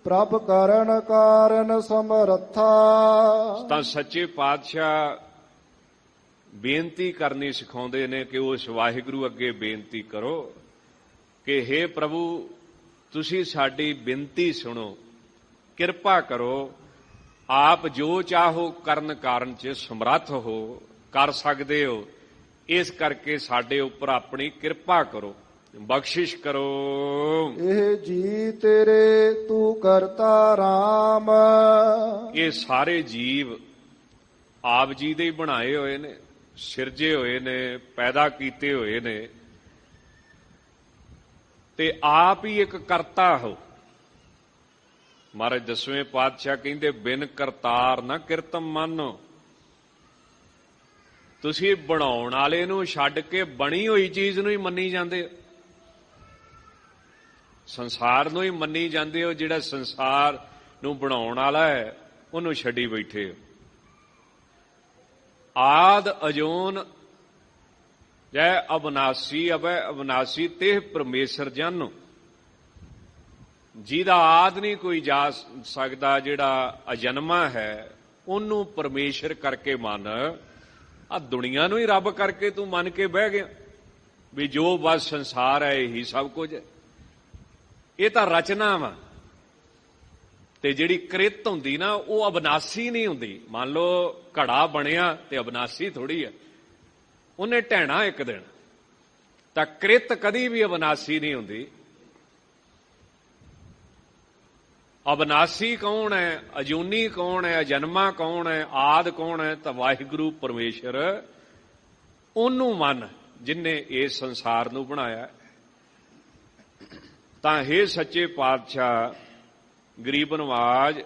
ਪ੍ਰਭ ਕਰਨ ਕਾਰਨ ਸਮਰੱਥਾ। ਤਾਂ ਸੱਚੇ ਪਾਤਸ਼ਾਹ ਬੇਨਤੀ ਕਰਨੀ ਸਿਖਾਉਂਦੇ ਨੇ ਕਿ ਉਸ ਵਾਹਿਗੁਰੂ ਅੱਗੇ ਬੇਨਤੀ ਕਰੋ ਕਿ ਹੇ ਪ੍ਰਭੂ ਤੁਸੀਂ ਸਾਡੀ ਬੇਨਤੀ ਸੁਣੋ, ਕਿਰਪਾ ਕਰੋ, ਆਪ ਜੋ ਚਾਹੋ ਕਰਨ ਕਾਰਨ 'ਚ ਸਮਰੱਥ ਹੋ, ਕਰ ਸਕਦੇ ਹੋ, ਇਸ ਕਰਕੇ ਸਾਡੇ ਉੱਪਰ ਆਪਣੀ ਕਿਰਪਾ ਕਰੋ, ਬਖਸ਼ਿਸ਼ ਕਰੋ। ਇਹ ਜੀ ਤੇਰੇ ਤੂੰ ਕਰਤਾ ਰਾਮ। ਇਹ ਸਾਰੇ ਜੀਵ ਆਪ ਜੀ ਦੇ ਹੀ ਬਣਾਏ ਹੋਏ ਨੇ, ਸਿਰਜੇ ਹੋਏ ਨੇ, ਪੈਦਾ ਕੀਤੇ ਹੋਏ ਨੇ, ਤੇ ਆਪ ਹੀ ਇੱਕ ਕਰਤਾ ਹੋ। ਮਹਾਰਾਜ 10ਵੇਂ ਪਾਤਸ਼ਾਹ ਕਹਿੰਦੇ ਬਿਨ ਕਰਤਾਰ ਨਾ ਕਿਰਤਮ ਮੰਨੋ। ਤੁਸੀਂ ਬਣਾਉਣ ਵਾਲੇ ਨੂੰ ਛੱਡ ਕੇ ਬਣੀ ਹੋਈ ਚੀਜ਼ ਨੂੰ ਹੀ ਮੰਨੀ ਜਾਂਦੇ ਹੋ, ਸੰਸਾਰ ਨੂੰ ਹੀ ਮੰਨੀ ਜਾਂਦੇ ਹੋ। ਜਿਹੜਾ ਸੰਸਾਰ ਨੂੰ ਬਣਾਉਣ ਵਾਲਾ ਹੈ ਉਹਨੂੰ ਛੱਡੀ ਬੈਠੇ ਹੋ। ਆਦ ਅਜੂਨ ਜੈ ਅਬਨਾਸੀ ਅਬੈ ਅਬਨਾਸੀ ਤੇ ਪਰਮੇਸ਼ਰ ਜਨ, ਜਿਹਦਾ ਆਦ ਨਹੀਂ ਕੋਈ ਜਾ ਸਕਦਾ, ਜਿਹੜਾ ਅਜਨਮਾ ਹੈ, ਉਹਨੂੰ ਪਰਮੇਸ਼ਰ ਕਰਕੇ ਮੰਨ। ਆ ਦੁਨੀਆ ਨੂੰ ਹੀ ਰੱਬ ਕਰਕੇ ਤੂੰ ਮੰਨ ਕੇ ਬਹਿ ਗਿਆ ਵੀ ਜੋ ਬਸ ਸੰਸਾਰ ਹੈ ਇਹੀ ਸਭ ਕੁਝ ਹੈ। ਇਹ ਤਾਂ ਰਚਨਾ ਵਾ, ਤੇ ਜਿਹੜੀ ਕ੍ਰਿਤ ਹੁੰਦੀ ਨਾ ਉਹ ਅਬਨਾਸੀ ਨਹੀਂ ਹੁੰਦੀ। ਮੰਨ ਲਓ ਘੜਾ ਬਣਿਆ ਤੇ ਅਬਨਾਸੀ ਥੋੜੀ ਹੈ, ਉਹਨੇ ਢਹਿਣਾ ਇੱਕ ਦਿਨ। ਤਾਂ ਕ੍ਰਿਤ ਕਦੀ ਵੀ ਅਬਨਾਸੀ ਨਹੀਂ ਹੁੰਦੀ। ਅਬਨਾਸੀ ਕੌਣ ਹੈ, ਅਜੂਨੀ ਕੌਣ ਹੈ, ਅਜਨਮਾ ਕੌਣ ਹੈ, ਆਦ ਕੌਣ ਹੈ? ਤਾਂ ਵਾਹਿਗੁਰੂ ਪਰਮੇਸ਼ਰ। ਉਹਨੂੰ ਮੰਨ ਜਿਨ੍ਹਾਂ ਇਸ ਸੰਸਾਰ ਨੂੰ ਬਣਾਇਆ। ਤਾਂ ਹੇ ਸੱਚੇ ਪਾਤਸ਼ਾਹ ਗਰੀਬ ਨਵਾਜ,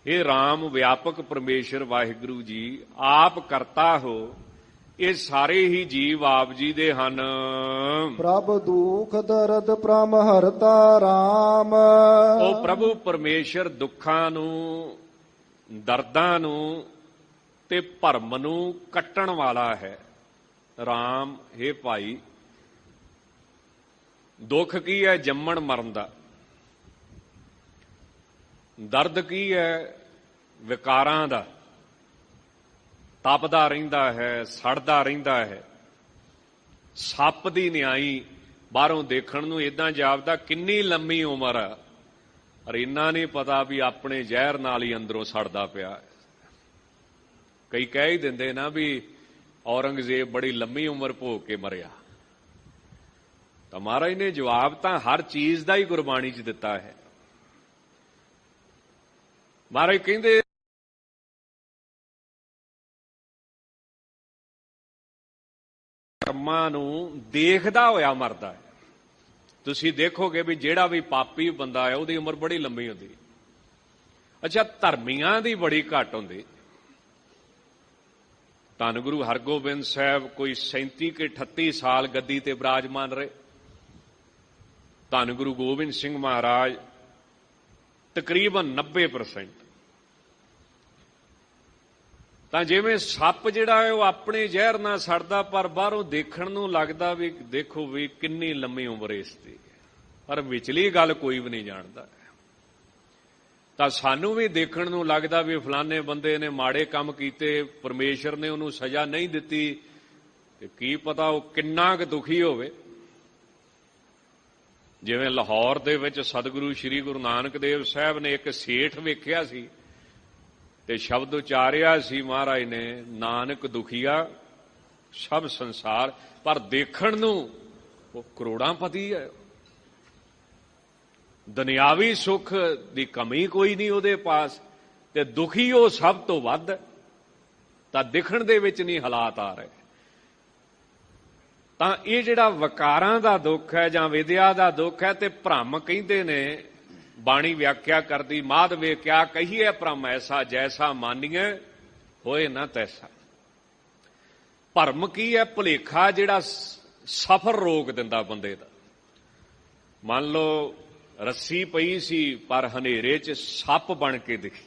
ਹੇ ਰਾਮ ਵਿਆਪਕ ਪਰਮੇਸ਼ਰ ਵਾਹਿਗੁਰੂ ਜੀ, ਆਪ ਕਰਤਾ ਹੋ। ਇਹ ਸਾਰੇ ਹੀ ਜੀਵ ਆਪ ਜੀ ਦੇ ਹਨ। ਪ੍ਰਭ ਦੁਖ ਦਰਦ ਪ੍ਰਮ ਹਰਤਾ ਰਾਮ। ਉਹ ਪ੍ਰਭੂ ਪਰਮੇਸ਼ਰ ਦੁੱਖਾਂ ਨੂੰ, ਦਰਦਾਂ ਨੂੰ ਤੇ ਭਰਮ ਨੂੰ ਕੱਟਣ ਵਾਲਾ ਹੈ। ਰਾਮ ਹੇ ਭਾਈ, ਦੁੱਖ ਕੀ ਹੈ? ਜੰਮਣ ਮਰਨ ਦਾ। ਦਰਦ ਕੀ ਹੈ? ਵਿਕਾਰਾਂ ਦਾ। ਤਪਦਾ ਰਹਿੰਦਾ ਹੈ, ਸੜਦਾ ਰਹਿੰਦਾ ਹੈ। ਸੱਪ ਦੀ ਨਿਆਈ ਬਾਹਰੋਂ ਦੇਖਣ ਨੂੰ ਇਦਾਂ ਜਾਪਦਾ ਕਿੰਨੀ ਲੰਮੀ ਉਮਰ ਆ, ਪਰ ਇੰਨਾ ਨਹੀਂ ਪਤਾ ਵੀ ਆਪਣੇ ਜ਼ਹਿਰ ਨਾਲ ਹੀ ਅੰਦਰੋਂ ਸੜਦਾ ਪਿਆ। ਕਈ ਕਹਿ ਹੀ ਦਿੰਦੇ ਨਾ ਵੀ ਔਰੰਗਜ਼ੇਬ ਬੜੀ ਲੰਮੀ ਉਮਰ ਭੋਗ ਕੇ ਮਰਿਆ। ਤਾਂ ਮਹਾਰਾਜ ਨੇ ਜਵਾਬ ਤਾਂ ਹਰ ਚੀਜ਼ ਦਾ ਹੀ ਗੁਰਬਾਣੀ 'ਚ ਦਿੱਤਾ ਹੈ। ਮਹਾਰਾਜ ਕਹਿੰਦੇ ਕਰਮਾਂ ਨੂੰ ਦੇਖਦਾ ਹੋਇਆ ਮਰਦਾ ਹੈ। ਤੁਸੀਂ ਦੇਖੋਗੇ ਵੀ ਜਿਹੜਾ ਵੀ ਪਾਪੀ ਬੰਦਾ ਹੈ ਉਹਦੀ ਉਮਰ ਬੜੀ ਲੰਮੀ ਹੁੰਦੀ। ਅੱਛਾ, ਧਰਮੀਆਂ ਦੀ ਬੜੀ ਘੱਟ ਹੁੰਦੀ। ਧੰਨ ਗੁਰੂ ਹਰਗੋਬਿੰਦ ਸਾਹਿਬ ਕੋਈ 37 ਕੇ 38 ਸਾਲ ਗੱਦੀ ਤੇ ਬਿਰਾਜਮਾਨ ਰਹੇ। ਧੰਨ ਗੁਰੂ ਗੋਬਿੰਦ ਸਿੰਘ ਮਹਾਰਾਜ ਤਕਰੀਬਨ 90%। ਤਾਂ ਜਿਵੇਂ ਸੱਪ ਜਿਹੜਾ ਹੈ ਉਹ ਆਪਣੇ ਜ਼ਹਿਰ ਨਾਲ ਸੜਦਾ, ਪਰ ਬਾਹਰੋਂ ਦੇਖਣ ਨੂੰ ਲੱਗਦਾ ਵੀ ਦੇਖੋ ਵੀ ਕਿੰਨੀ ਲੰਮੀ ਉਮਰ ਇਸ ਦੀ, ਪਰ ਵਿਚਲੀ ਗੱਲ ਕੋਈ ਵੀ ਨਹੀਂ ਜਾਣਦਾ। ਤਾਂ ਸਾਨੂੰ ਵੀ ਦੇਖਣ ਨੂੰ ਲੱਗਦਾ ਵੀ ਫਲਾਣੇ ਬੰਦੇ ਨੇ ਮਾੜੇ ਕੰਮ ਕੀਤੇ, ਪਰਮੇਸ਼ਰ ਨੇ ਉਹਨੂੰ ਸਜ਼ਾ ਨਹੀਂ ਦਿੱਤੀ, ਤੇ ਕੀ ਪਤਾ ਉਹ ਕਿੰਨਾ ਕੁ ਦੁਖੀ ਹੋਵੇ। ਜਿਵੇਂ ਲਾਹੌਰ ਦੇ ਵਿੱਚ ਸਤਿਗੁਰੂ ਸ੍ਰੀ ਗੁਰੂ ਨਾਨਕ ਦੇਵ ਸਾਹਿਬ ਨੇ ਇੱਕ ਸੇਠ ਵੇਖਿਆ ਸੀ ਤੇ ਸ਼ਬਦ ਉਚਾਰਿਆ ਸੀ ਮਹਾਰਾਜ ਨੇ, ਨਾਨਕ ਦੁਖੀਆ ਸਭ ਸੰਸਾਰ, ਪਰ ਦੇਖਣ ਨੂੰ ਉਹ ਕਰੋੜਾਂਪਤੀ ਹੈ। ਦੁਨਿਆਵੀ ਸੁੱਖ ਦੀ ਕਮੀ ਕੋਈ ਨਹੀਂ ਉਹਦੇ ਪਾਸ, ਤੇ ਦੁਖੀ ਉਹ ਸਭ ਤੋਂ ਵੱਧ। ਤਾਂ ਦਿਖਣ ਦੇ ਵਿੱਚ ਨਹੀਂ ਹਾਲਾਤ ਆ ਰਹੇ। ਤਾਂ ਇਹ ਜਿਹੜਾ ਵਿਕਾਰਾਂ ਦਾ ਦੁੱਖ ਹੈ ਜਾਂ ਵਿਦਿਆ ਦਾ ਦੁੱਖ ਹੈ, ਤੇ ਭ੍ਰਮ ਕਹਿੰਦੇ ਨੇ ਬਾਣੀ ਵਿਆਖਿਆ ਕਰਦੀ, ਮਾਧਵੇ ਕਿਆ ਕਹੀਏ ਭ੍ਰਮ ਐਸਾ ਜੈਸਾ ਮਾਨੀਏ ਹੋਏ ਨਾ ਤੈਸਾ। ਭਰਮ ਕੀ ਹੈ? ਭੁਲੇਖਾ ਜਿਹੜਾ ਸਫ਼ਰ ਰੋਕ ਦਿੰਦਾ ਬੰਦੇ ਦਾ। ਮੰਨ ਲਓ ਰੱਸੀ ਪਈ ਸੀ ਪਰ ਹਨੇਰੇ 'ਚ ਸੱਪ ਬਣ ਕੇ ਦਿਖੀ,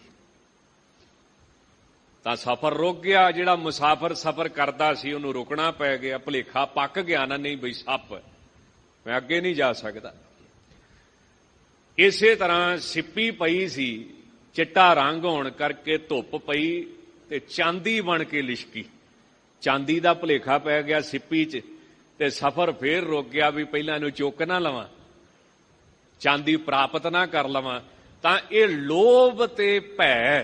ਤਾਂ ਸਫ਼ਰ ਰੁਕ ਗਿਆ। ਜਿਹੜਾ ਮੁਸਾਫਰ ਸਫ਼ਰ ਕਰਦਾ ਸੀ ਉਹਨੂੰ ਰੁਕਣਾ ਪੈ ਗਿਆ, ਭੁਲੇਖਾ ਪੱਕ ਗਿਆ ਨਾ, ਨਹੀਂ ਬਈ ਸੱਪ, ਮੈਂ ਅੱਗੇ ਨਹੀਂ ਜਾ ਸਕਦਾ। ਇਸੇ ਤਰ੍ਹਾਂ ਸਿੱਪੀ ਪਈ ਸੀ, ਚਿੱਟਾ ਰੰਗ ਹੋਣ ਕਰਕੇ ਧੁੱਪ ਪਈ ਤੇ ਚਾਂਦੀ ਬਣ ਕੇ ਲਿਸ਼ਕੀ। ਚਾਂਦੀ ਦਾ ਭੁਲੇਖਾ ਪੈ ਗਿਆ ਸਿੱਪੀ 'ਚ, ਤੇ ਸਫ਼ਰ ਫੇਰ ਰੁਕ ਗਿਆ ਵੀ ਪਹਿਲਾਂ ਇਹਨੂੰ ਚੁੱਕ ਨਾ ਲਵਾਂ, ਚਾਂਦੀ ਪ੍ਰਾਪਤ ਨਾ ਕਰ ਲਵਾਂ। ਤਾਂ ਇਹ ਲੋਭ ਤੇ ਭੈ,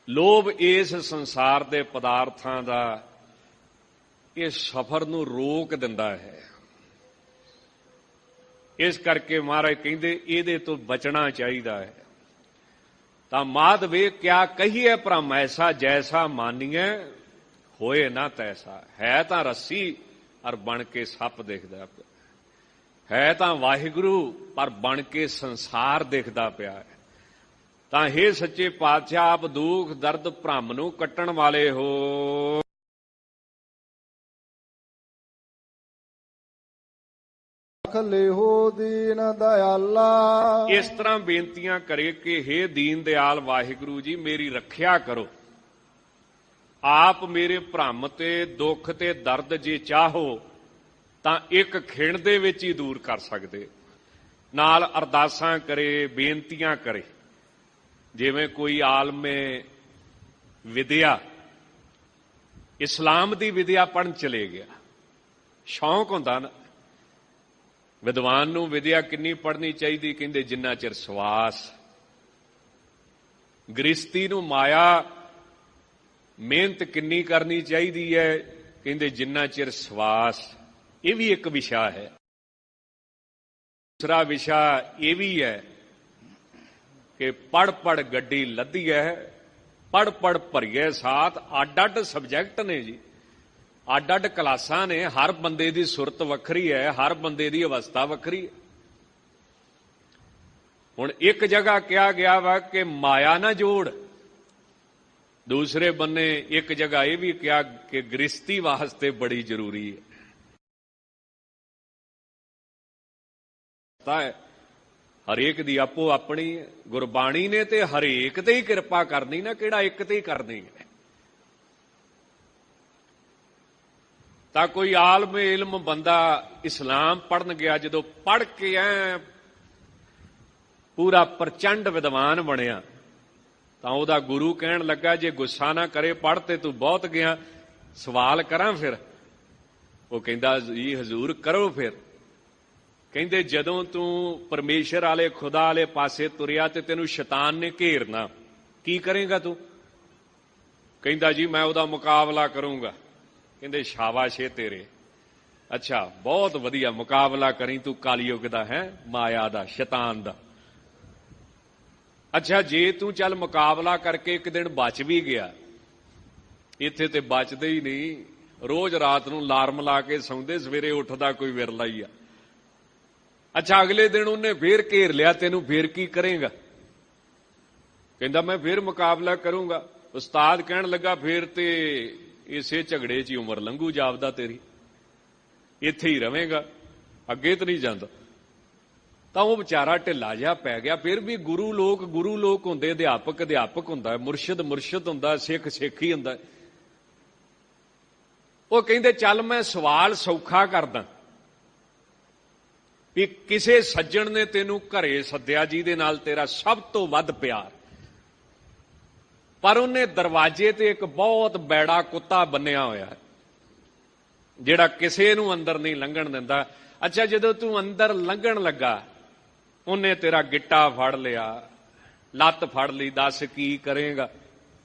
ਲੋਭ ਇਸ ਸੰਸਾਰ ਦੇ ਪਦਾਰਥਾਂ ਦਾ, ਇਹ ਸਫ਼ਰ ਨੂੰ ਰੋਕ ਦਿੰਦਾ ਹੈ। ਇਸ ਕਰਕੇ ਮਹਾਰਾਜ ਕਹਿੰਦੇ ਇਹਦੇ ਤੋਂ ਬਚਣਾ ਚਾਹੀਦਾ ਹੈ। ਤਾਂ ਮਾਧਵੇ ਕਿਆ ਕਹੀਏ ਭ੍ਰਮ ਐਸਾ ਜੈਸਾ ਮਾਨੀਏ ਹੋਏ ਨਾ ਤੈਸਾ। ਹੈ ਤਾਂ ਰੱਸੀ ਔਰ ਬਣ ਕੇ ਸੱਪ ਦਿਖਦਾ ਪਿਆ, ਹੈ ਤਾਂ ਵਾਹਿਗੁਰੂ ਪਰ ਬਣ ਕੇ ਸੰਸਾਰ ਦਿਖਦਾ ਪਿਆ ਹੈ। ਤਾਂ ਹੇ ਸੱਚੇ ਪਾਤਸ਼ਾਹ, ਆਪ ਦੁੱਖ ਦਰਦ ਭ੍ਰਮ ਨੂੰ ਕੱਟਣ ਵਾਲੇ ਹੋ। ਲਿਹੋ ਦੀਨ ਦਇਆਲਾ। ਇਸ ਤਰ੍ਹਾਂ ਬੇਨਤੀਆਂ ਕਰੇ ਕਿ ਹੇ ਦੀਨ ਦਿਆਲ ਵਾਹਿਗੁਰੂ ਜੀ, ਮੇਰੀ ਰੱਖਿਆ ਕਰੋ। ਆਪ ਮੇਰੇ ਭ੍ਰਮ ਤੇ ਦੁੱਖ ਤੇ ਦਰਦ ਜੇ ਚਾਹੋ ਤਾਂ ਇੱਕ ਖਿਣ ਦੇ ਵਿੱਚ ਹੀ ਦੂਰ ਕਰ ਸਕਦੇ। ਨਾਲ ਅਰਦਾਸਾਂ ਕਰੇ, ਬੇਨਤੀਆਂ ਕਰੇ। ਜਿਵੇਂ ਕੋਈ ਆਲਮੇ ਵਿਦਿਆ, ਇਸਲਾਮ ਦੀ ਵਿਦਿਆ ਪੜ੍ਹਨ ਚਲੇ ਗਿਆ, ਸ਼ੌਂਕ ਹੁੰਦਾ ਨਾ। ਵਿਦਵਾਨ ਨੂੰ ਵਿਦਿਆ ਕਿੰਨੀ ਪੜ੍ਹਨੀ ਚਾਹੀਦੀ? ਕਹਿੰਦੇ ਜਿੰਨਾ ਚਿਰ ਸਵਾਸ। ਗ੍ਰਸਤੀ ਨੂੰ ਮਾਇਆ ਮਿਹਨਤ ਕਿੰਨੀ ਕਰਨੀ ਚਾਹੀਦੀ ਹੈ? ਕਹਿੰਦੇ ਜਿੰਨਾ ਚਿਰ ਸਵਾਸ। ਇਹ ਵੀ ਇੱਕ ਵਿਸ਼ਾ ਹੈ। ਦੂਸਰਾ ਵਿਸ਼ਾ ਇਹ ਵੀ ਹੈ ਕਿ ਪੜ੍ਹ ਪੜ੍ਹ ਗੱਡੀ ਲੱਦੀ ਹੈ, ਪੜ੍ਹ ਪੜ੍ਹ ਭਰੀਏ ਸਾਥ। ਅੱਡ ਅੱਡ ਸਬਜੈਕਟ ਨੇ ਜੀ, ਅੱਡ ਅੱਡ ਕਲਾਸਾਂ ਨੇ। ਹਰ ਬੰਦੇ ਦੀ ਸੁਰਤ ਵੱਖਰੀ ਹੈ, ਹਰ ਬੰਦੇ ਦੀ ਅਵਸਥਾ ਵੱਖਰੀ ਹੈ। ਹੁਣ ਇੱਕ ਜਗ੍ਹਾ ਕਿਹਾ ਗਿਆ ਵਾ ਕਿ ਮਾਇਆ ਨਾ ਜੋੜ, ਦੂਸਰੇ ਬੰਨੇ ਇੱਕ ਜਗ੍ਹਾ ਇਹ ਵੀ ਕਿਹਾ ਕਿ ਗ੍ਰਸਤੀ ਵਾਸਤੇ ਬੜੀ ਜ਼ਰੂਰੀ ਹੈ। ਹਰੇਕ ਦੀ ਆਪੋ ਆਪਣੀ ਗੁਰਬਾਣੀ ਨੇ ਤੇ ਹਰੇਕ ਤੇ ਹੀ ਕਿਰਪਾ ਕਰਨੀ ਨਾ, ਕਿਹੜਾ ਇੱਕ ਤੇ ਹੀ ਕਰਨੀ ਹੈ। ਤਾਂ ਕੋਈ ਆਲਮ ਇਲਮ ਬੰਦਾ ਇਸਲਾਮ ਪੜ੍ਹਨ ਗਿਆ, ਜਦੋਂ ਪੜ੍ਹ ਕੇ ਐ ਪੂਰਾ ਪ੍ਰਚੰਡ ਵਿਦਵਾਨ ਬਣਿਆ, ਤਾਂ ਉਹਦਾ ਗੁਰੂ ਕਹਿਣ ਲੱਗਾ ਜੇ ਗੁੱਸਾ ਨਾ ਕਰੇ, ਪੜ੍ਹ ਤੇ ਤੂੰ ਬਹੁਤ ਗਿਆ, ਸਵਾਲ ਕਰਾਂ ਫਿਰ? ਉਹ ਕਹਿੰਦਾ ਜੀ ਹਜ਼ੂਰ ਕਰੋ ਫਿਰ। ਕਹਿੰਦੇ ਜਦੋਂ ਤੂੰ ਪਰਮੇਸ਼ਰ ਵਾਲੇ ਖੁਦਾ ਵਾਲੇ ਪਾਸੇ ਤੁਰਿਆ ਤੇ ਤੈਨੂੰ ਸ਼ੈਤਾਨ ਨੇ ਘੇਰਨਾ, ਕੀ ਕਰੇਗਾ ਤੂੰ? ਕਹਿੰਦਾ ਜੀ ਮੈਂ ਉਹਦਾ ਮੁਕਾਬਲਾ ਕਰੂੰਗਾ। ਕਹਿੰਦੇ ਸ਼ਾਬਾਸ਼ ਏ ਤੇਰੇ, ਅੱਛਾ ਬਹੁਤ ਵਧੀਆ, ਮੁਕਾਬਲਾ ਕਰੀ ਤੂੰ ਕਲਯੁੱਗ ਦਾ ਹੈ, ਮਾਇਆ ਦਾ, ਸ਼ੈਤਾਨ ਦਾ। ਅੱਛਾ ਜੇ ਤੂੰ ਚੱਲ ਮੁਕਾਬਲਾ ਕਰਕੇ ਇੱਕ ਦਿਨ ਬਚ ਵੀ ਗਿਆ, ਇੱਥੇ ਤੇ ਬਚਦੇ ਹੀ ਨਹੀਂ, ਰੋਜ਼ ਰਾਤ ਨੂੰ ਅਲਾਰਮ ਲਾ ਕੇ ਸੌਂਦੇ, ਸਵੇਰੇ ਉੱਠਦਾ ਕੋਈ ਵਿਰਲਾ ਹੀ ਆ। ਅੱਛਾ, ਅਗਲੇ ਦਿਨ ਉਹਨੇ ਫੇਰ ਘੇਰ ਲਿਆ ਤੈਨੂੰ, ਫੇਰ ਕੀ ਕਰੇਗਾ? ਕਹਿੰਦਾ ਮੈਂ ਫੇਰ ਮੁਕਾਬਲਾ ਕਰੂੰਗਾ। ਉਸਤਾਦ ਕਹਿਣ ਲੱਗਾ ਫੇਰ ਤੇ ਇਸੇ ਝਗੜੇ 'ਚ ਹੀ ਉਮਰ ਲੰਘੂ ਜਾਪਦਾ ਤੇਰੀ, ਇੱਥੇ ਹੀ ਰਵੇਂਗਾ, ਅੱਗੇ ਤਾਂ ਨਹੀਂ ਜਾਂਦਾ। ਤਾਂ ਉਹ ਵਿਚਾਰਾ ਢਿੱਲਾ ਜਿਹਾ ਪੈ ਗਿਆ। ਫਿਰ ਵੀ ਗੁਰੂ ਲੋਕ ਹੁੰਦੇ, ਅਧਿਆਪਕ ਹੁੰਦਾ, ਮੁਰਸ਼ਿਦ ਹੁੰਦਾ, ਸਿੱਖ ਹੀ ਹੁੰਦਾ। ਉਹ ਕਹਿੰਦੇ ਚੱਲ ਮੈਂ ਸਵਾਲ ਸੌਖਾ ਕਰਦਾ ਵੀ ਕਿਸੇ ਸੱਜਣ ਨੇ ਤੈਨੂੰ ਘਰੇ ਸੱਦਿਆ ਜਿਹਦੇ ਨਾਲ ਤੇਰਾ ਸਭ ਤੋਂ ਵੱਧ ਪਿਆਰ, ਪਰ ਉਹਨੇ ਦਰਵਾਜ਼ੇ ਤੇ ਇੱਕ ਬਹੁਤ ਬੈੜਾ ਕੁੱਤਾ ਬੰਨਿਆ ਹੋਇਆ ਜਿਹੜਾ ਕਿਸੇ ਨੂੰ ਅੰਦਰ ਨਹੀਂ ਲੰਘਣ ਦਿੰਦਾ। ਅੱਛਾ, ਜਦੋਂ ਤੂੰ ਅੰਦਰ ਲੰਘਣ ਲੱਗਾ ਉਹਨੇ ਤੇਰਾ ਗਿੱਟਾ ਫੜ ਲਿਆ, ਲੱਤ ਫੜ ਲਈ, ਦੱਸ ਕੀ ਕਰੇਗਾ?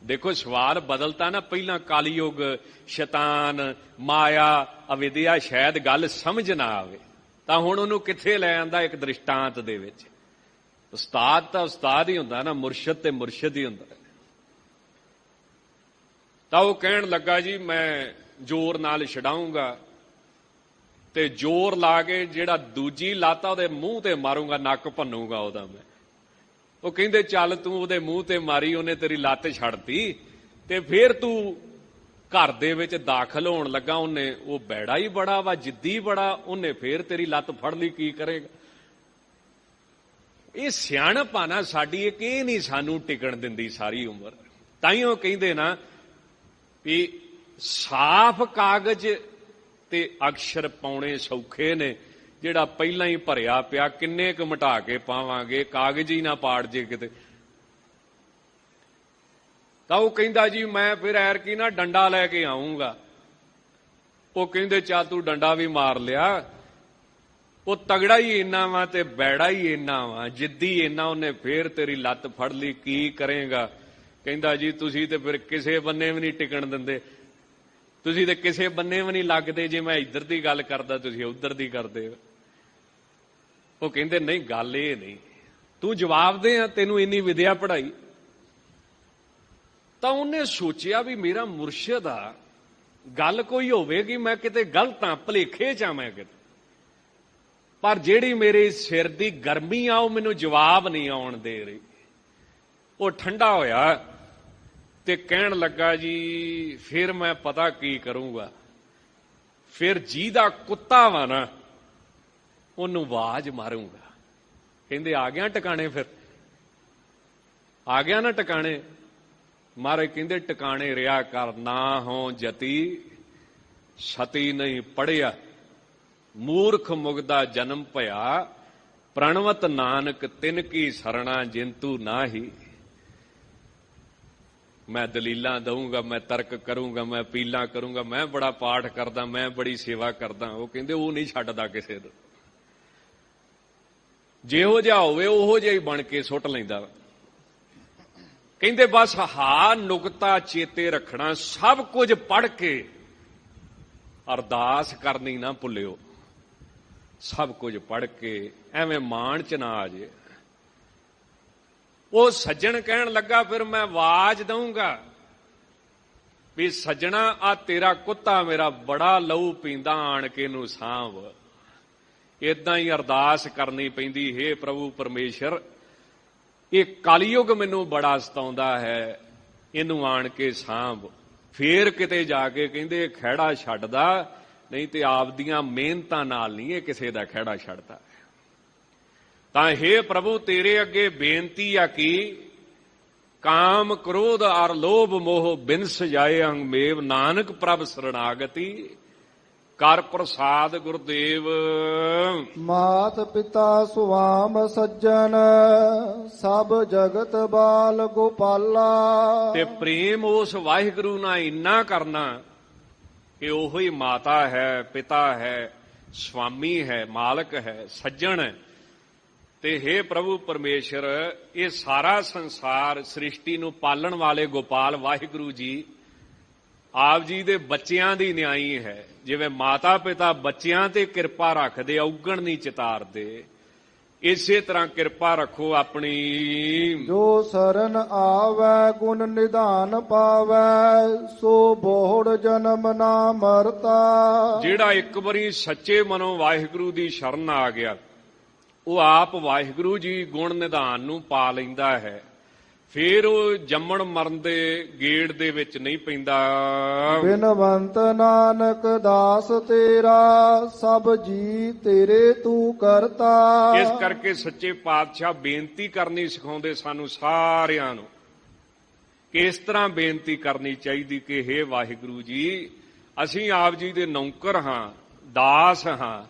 ਦੇਖੋ ਸਵਾਲ ਬਦਲਤਾ ਨਾ। ਪਹਿਲਾਂ ਕਾਲੀਯੁਗ, ਸ਼ੈਤਾਨ, ਮਾਇਆ, ਅਵਿਦਿਆ, ਸ਼ਾਇਦ ਗੱਲ ਸਮਝ ਨਾ ਆਵੇ, ਤਾਂ ਹੁਣ ਉਹਨੂੰ ਕਿੱਥੇ ਲੈ ਆਂਦਾ ਇੱਕ ਦ੍ਰਿਸ਼ਟਾਂਤ ਦੇ ਵਿੱਚ। ਉਸਤਾਦ ਤਾਂ ਉਸਤਾਦ ਹੀ ਹੁੰਦਾ ਨਾ, ਮੁਰਸ਼ਿਦ ਤੇ ਮੁਰਸ਼ਿਦ ਹੀ ਹੁੰਦਾ। ਤਾਂ ਉਹ ਕਹਿਣ ਲੱਗਾ ਜੀ ਮੈਂ ਜ਼ੋਰ ਨਾਲ ਛਡਾਊਂਗਾ ਤੇ ਜ਼ੋਰ ਲਾ ਕੇ ਜਿਹੜਾ ਦੂਜੀ ਲੱਤ ਉਹਦੇ ਮੂੰਹ ਤੇ ਮਾਰੂੰਗਾ, ਨੱਕ ਭੰਨੂਗਾ ਉਹਦਾ ਮੈਂ। ਉਹ ਕਹਿੰਦੇ ਚੱਲ ਤੂੰ ਉਹਦੇ ਮੂੰਹ ਤੇ ਮਾਰੀ, ਉਹਨੇ ਤੇਰੀ ਲੱਤ ਛੱਡਤੀ, ਤੇ ਫੇਰ ਤੂੰ ਘਰ ਦੇ ਵਿੱਚ ਦਾਖਲ ਹੋਣ ਲੱਗਾ, ਉਹਨੇ ਉਹ ਬੈੜਾ ਹੀ ਬੜਾ ਵਾ, ਜਿੱਦੀ ਬੜਾ, ਉਹਨੇ ਫੇਰ ਤੇਰੀ ਲੱਤ ਫੜ ਲਈ, ਕੀ ਕਰੇਗਾ? ਇਹ ਸਿਆਣਪ ਆ ਨਾ ਸਾਡੀ, ਇੱਕ ਇਹ ਨਹੀਂ ਸਾਨੂੰ ਟਿਕਣ ਦਿੰਦੀ ਸਾਰੀ ਉਮਰ। ਤਾਈਓ ਕਹਿੰਦੇ ਨਾ ਵੀ ਸਾਫ਼ ਕਾਗਜ਼ ਤੇ ਅਕਸ਼ਰ ਪਾਉਣੇ ਸੌਖੇ ਨੇ, ਜਿਹੜਾ ਪਹਿਲਾਂ ਹੀ ਭਰਿਆ ਪਿਆ ਕਿੰਨੇ ਕੁ ਮਿਟਾ ਕੇ ਪਾਵਾਂਗੇ, ਕਾਗਜ਼ ਹੀ ਨਾ ਪਾੜ ਜੇ ਕਿਤੇ। ਤਾਂ ਉਹ ਕਹਿੰਦਾ ਜੀ ਮੈਂ ਫਿਰ ਐਰਕੀ ਨਾ ਡੰਡਾ ਲੈ ਕੇ ਆਉਂਗਾ। ਉਹ ਕਹਿੰਦੇ ਚੱਲ ਤੂੰ ਡੰਡਾ ਵੀ ਮਾਰ ਲਿਆ, ਉਹ ਤਗੜਾ ਹੀ ਇੰਨਾ ਵਾ ਤੇ ਬੈੜਾ ਹੀ ਇੰਨਾ ਵਾ, ਜਿੱਦੀ ਇੰਨਾ, ਉਹਨੇ ਫੇਰ ਤੇਰੀ ਲੱਤ ਫੜ ਲਈ, ਕੀ ਕਰੇਗਾ? ਕਹਿੰਦਾ ਜੀ ਤੁਸੀਂ ਤੇ ਫਿਰ ਕਿਸੇ ਬੰਨੇ ਵੀ ਨਹੀਂ ਟਿਕਣ ਦਿੰਦੇ, ਤੁਸੀਂ ਤੇ ਕਿਸੇ ਬੰਨੇ ਵੀ ਨਹੀਂ ਲੱਗਦੇ, ਜੇ ਮੈਂ ਇੱਧਰ ਦੀ ਗੱਲ ਕਰਦਾ ਤੁਸੀਂ ਉੱਧਰ ਦੀ ਕਰਦੇ ਹੋ। ਉਹ ਕਹਿੰਦੇ ਨਹੀਂ, ਗੱਲ ਇਹ ਨਹੀਂ, ਤੂੰ ਜਵਾਬ ਦੇ ਆ, ਤੈਨੂੰ ਇੰਨੀ ਵਿਦਿਆ ਪੜ੍ਹਾਈ। ਤਾਂ ਉਹਨੇ ਸੋਚਿਆ ਵੀ ਮੇਰਾ ਮੁਰਸ਼ਿਦ ਆ, ਗੱਲ ਕੋਈ ਹੋਵੇਗੀ ਮੈਂ ਕਿਤੇ ਗਲਤ ਆ, ਭੁਲੇਖੇ ਚ ਆ ਮੈਂ ਕਿਤੇ, ਪਰ ਜਿਹੜੀ ਮੇਰੇ ਸਿਰ ਦੀ ਗਰਮੀ ਆ ਉਹ ਮੈਨੂੰ ਜਵਾਬ ਨਹੀਂ ਆਉਣ ਦੇ ਰਹੀ। ਉਹ ਠੰਡਾ ਹੋਇਆ ਤੇ ਕਹਿਣ ਲੱਗਾ ਜੀ ਫਿਰ ਮੈਂ ਪਤਾ ਕੀ ਕਰੂੰਗਾ, ਫਿਰ ਜਿਹਦਾ ਕੁੱਤਾ ਵਾ ਨਾ ਉਹਨੂੰ ਆਵਾਜ਼ ਮਾਰੂੰਗਾ। ਕਹਿੰਦੇ ਆ ਗਿਆ ਟਿਕਾਣੇ? ਫਿਰ ਆ ਗਿਆ ਨਾ ਟਿਕਾਣੇ? ਮਹਾਰਾਜ ਕਹਿੰਦੇ ਟਿਕਾਣੇ ਰਿਹਾ ਕਰ, ਨਾ ਹੋ ਜਤੀ ਸਤੀ ਨਹੀਂ ਪੜਿਆ, ਮੂਰਖ ਮੁਗਦਾ ਜਨਮ ਭਇਆ, ਪ੍ਰਣਵਤ ਨਾਨਕ ਤਿਨ ਕੀ ਸਰਣਾ ਜਿੰਤੂ ਨਾਹੀ। ਮੈਂ ਦਲੀਲਾਂ ਦਊਂਗਾ, ਮੈਂ ਤਰਕ ਕਰੂੰਗਾ, ਮੈਂ ਅਪੀਲਾਂ ਕਰੂੰਗਾ, ਮੈਂ ਬੜਾ ਪਾਠ ਕਰਦਾ, ਮੈਂ ਬੜੀ ਸੇਵਾ ਕਰਦਾ। ਉਹ ਕਹਿੰਦੇ ਉਹ ਨਹੀਂ ਛੱਡਦਾ ਕਿਸੇ ਨੂੰ, ਜਿਹੋ ਜਿਹਾ ਹੋਵੇ ਉਹੋ ਜਿਹਾ ਹੀ ਬਣ ਕੇ ਸੁੱਟ ਲੈਂਦਾ। ਕਹਿੰਦੇ ਬਸ ਹਾ ਨੁਕਤਾ ਚੇਤੇ ਰੱਖਣਾ, ਸਭ ਕੁਝ ਪੜ੍ਹ ਕੇ ਅਰਦਾਸ ਕਰਨੀ ਨਾ ਭੁੱਲਿਓ, ਸਭ ਕੁਝ ਪੜ੍ਹ ਕੇ ਐਵੇਂ ਮਾਣ ਚ ਨਾ ਆ ਜੇ। ਉਹ ਸੱਜਣ ਕਹਿਣ ਲੱਗਾ ਫਿਰ ਮੈਂ ਆਵਾਜ਼ ਦਊਂਗਾ ਵੀ ਸੱਜਣਾ ਆ ਤੇਰਾ ਕੁੱਤਾ ਮੇਰਾ ਬੜਾ ਲਹੂ ਪੀਂਦਾ, ਆਣ ਕੇ ਨੂੰ ਸਾਂਭ। ਏਦਾਂ ਹੀ ਅਰਦਾਸ ਕਰਨੀ ਪੈਂਦੀ, ਹੇ ਪ੍ਰਭੂ ਪਰਮੇਸ਼ਰ ਇਹ ਕਲਯੁਗ ਮੈਨੂੰ ਬੜਾ ਸਤਾਉਂਦਾ ਹੈ, ਇਹਨੂੰ ਆਣ ਕੇ ਸਾਂਭ। ਫੇਰ ਕਿਤੇ ਜਾ ਕੇ ਕਹਿੰਦੇ ਖਹਿੜਾ ਛੱਡਦਾ, ਨਹੀਂ ਤੇ ਆਪਦੀਆਂ ਮਿਹਨਤਾਂ ਨਾਲ ਨਹੀਂ ਇਹ ਕਿਸੇ ਦਾ ਖਹਿੜਾ ਛੱਡਦਾ। ਤਾਂ ਹੇ ਪ੍ਰਭੂ ਤੇਰੇ ਅੱਗੇ ਬੇਨਤੀ ਆ ਕਿ ਕਾਮ ਕ੍ਰੋਧ ਅਰ ਲੋਭ ਮੋਹ ਬਿਨਸ ਜਾਏ ਅੰਗ ਮੇਵ, ਨਾਨਕ ਪ੍ਰਭ ਸਰਣਾਗਤੀ ਕਰ ਪ੍ਰਸਾਦ ਗੁਰਦੇਵ। ਮਾਤ ਪਿਤਾ ਸੁਆਮ ਸੱਜਣ, ਸਭ ਜਗਤ ਬਾਲ ਗੋਪਾਲਾ। ਤੇ ਪ੍ਰੇਮ ਉਸ ਵਾਹਿਗੁਰੂ ਨਾਲ ਇੰਨਾ ਕਰਨਾ ਕਿ ਉਹੋ ਹੀ ਮਾਤਾ ਹੈ, ਪਿਤਾ ਹੈ, ਸਵਾਮੀ ਹੈ, ਮਾਲਕ ਹੈ, ਸੱਜਣ ਹੈ। ਤੇ ਹੇ ਪ੍ਰਭੂ ਪਰਮੇਸ਼ਰ ਇਹ ਸਾਰਾ ਸੰਸਾਰ ਸ੍ਰਿਸ਼ਟੀ ਨੂੰ ਪਾਲਣ ਵਾਲੇ ਗੋਪਾਲ ਵਾਹਿਗੁਰੂ ਜੀ ਆਪ ਜੀ ਦੇ ਬੱਚਿਆਂ ਦੀ ਨਿਆਈ ਹੈ। ਜਿਵੇਂ ਮਾਤਾ ਪਿਤਾ ਬੱਚਿਆਂ ਤੇ ਕਿਰਪਾ ਰੱਖਦੇ, ਔਗਣ ਨਹੀਂ ਚਿਤਾਰਦੇ, ਇਸੇ ਤਰ੍ਹਾਂ ਕਿਰਪਾ ਰੱਖੋ ਆਪਣੀ। ਜੋ ਸਰਨ ਆਵੈ ਗੁਣ ਨਿਧਾਨ ਪਾਵੈ, ਸੋ ਬੋੜ ਜਨਮ ਨਾ ਮਰਤਾ। ਜਿਹੜਾ ਇੱਕ ਵਾਰੀ ਸੱਚੇ ਮਨੋਂ ਵਾਹਿਗੁਰੂ ਦੀ ਸ਼ਰਨ ਆ ਗਿਆ, ਉਹ ਆਪ ਵਾਹਿਗੁਰੂ ਜੀ ਗੁਣ ਨਿਧਾਨ ਨੂੰ ਪਾ ਲੈਂਦਾ ਹੈ। ਫੇਰ ਉਹ ਜੰਮਣ ਮਰਨ ਦੇ ਗੇੜ ਦੇ ਵਿੱਚ ਨਹੀਂ ਪੈਂਦਾ। ਬਿਨਵੰਤ ਨਾਨਕ ਦਾਸ ਤੇਰਾ, ਸਭ ਜੀ ਤੇਰੇ ਤੂੰ ਕਰਤਾ। ਇਸ ਕਰਕੇ ਸੱਚੇ ਪਾਤਸ਼ਾਹ ਬੇਨਤੀ ਕਰਨੀ ਸਿਖਾਉਂਦੇ ਸਾਨੂੰ ਸਾਰਿਆਂ ਨੂੰ ਕਿ ਇਸ ਤਰ੍ਹਾਂ ਬੇਨਤੀ ਕਰਨੀ ਚਾਹੀਦੀ ਕਿ ਹੇ ਵਾਹਿਗੁਰੂ ਜੀ, ਅਸੀਂ ਆਪ ਜੀ ਦੇ ਨੌਕਰ ਹਾਂ, ਦਾਸ ਹਾਂ।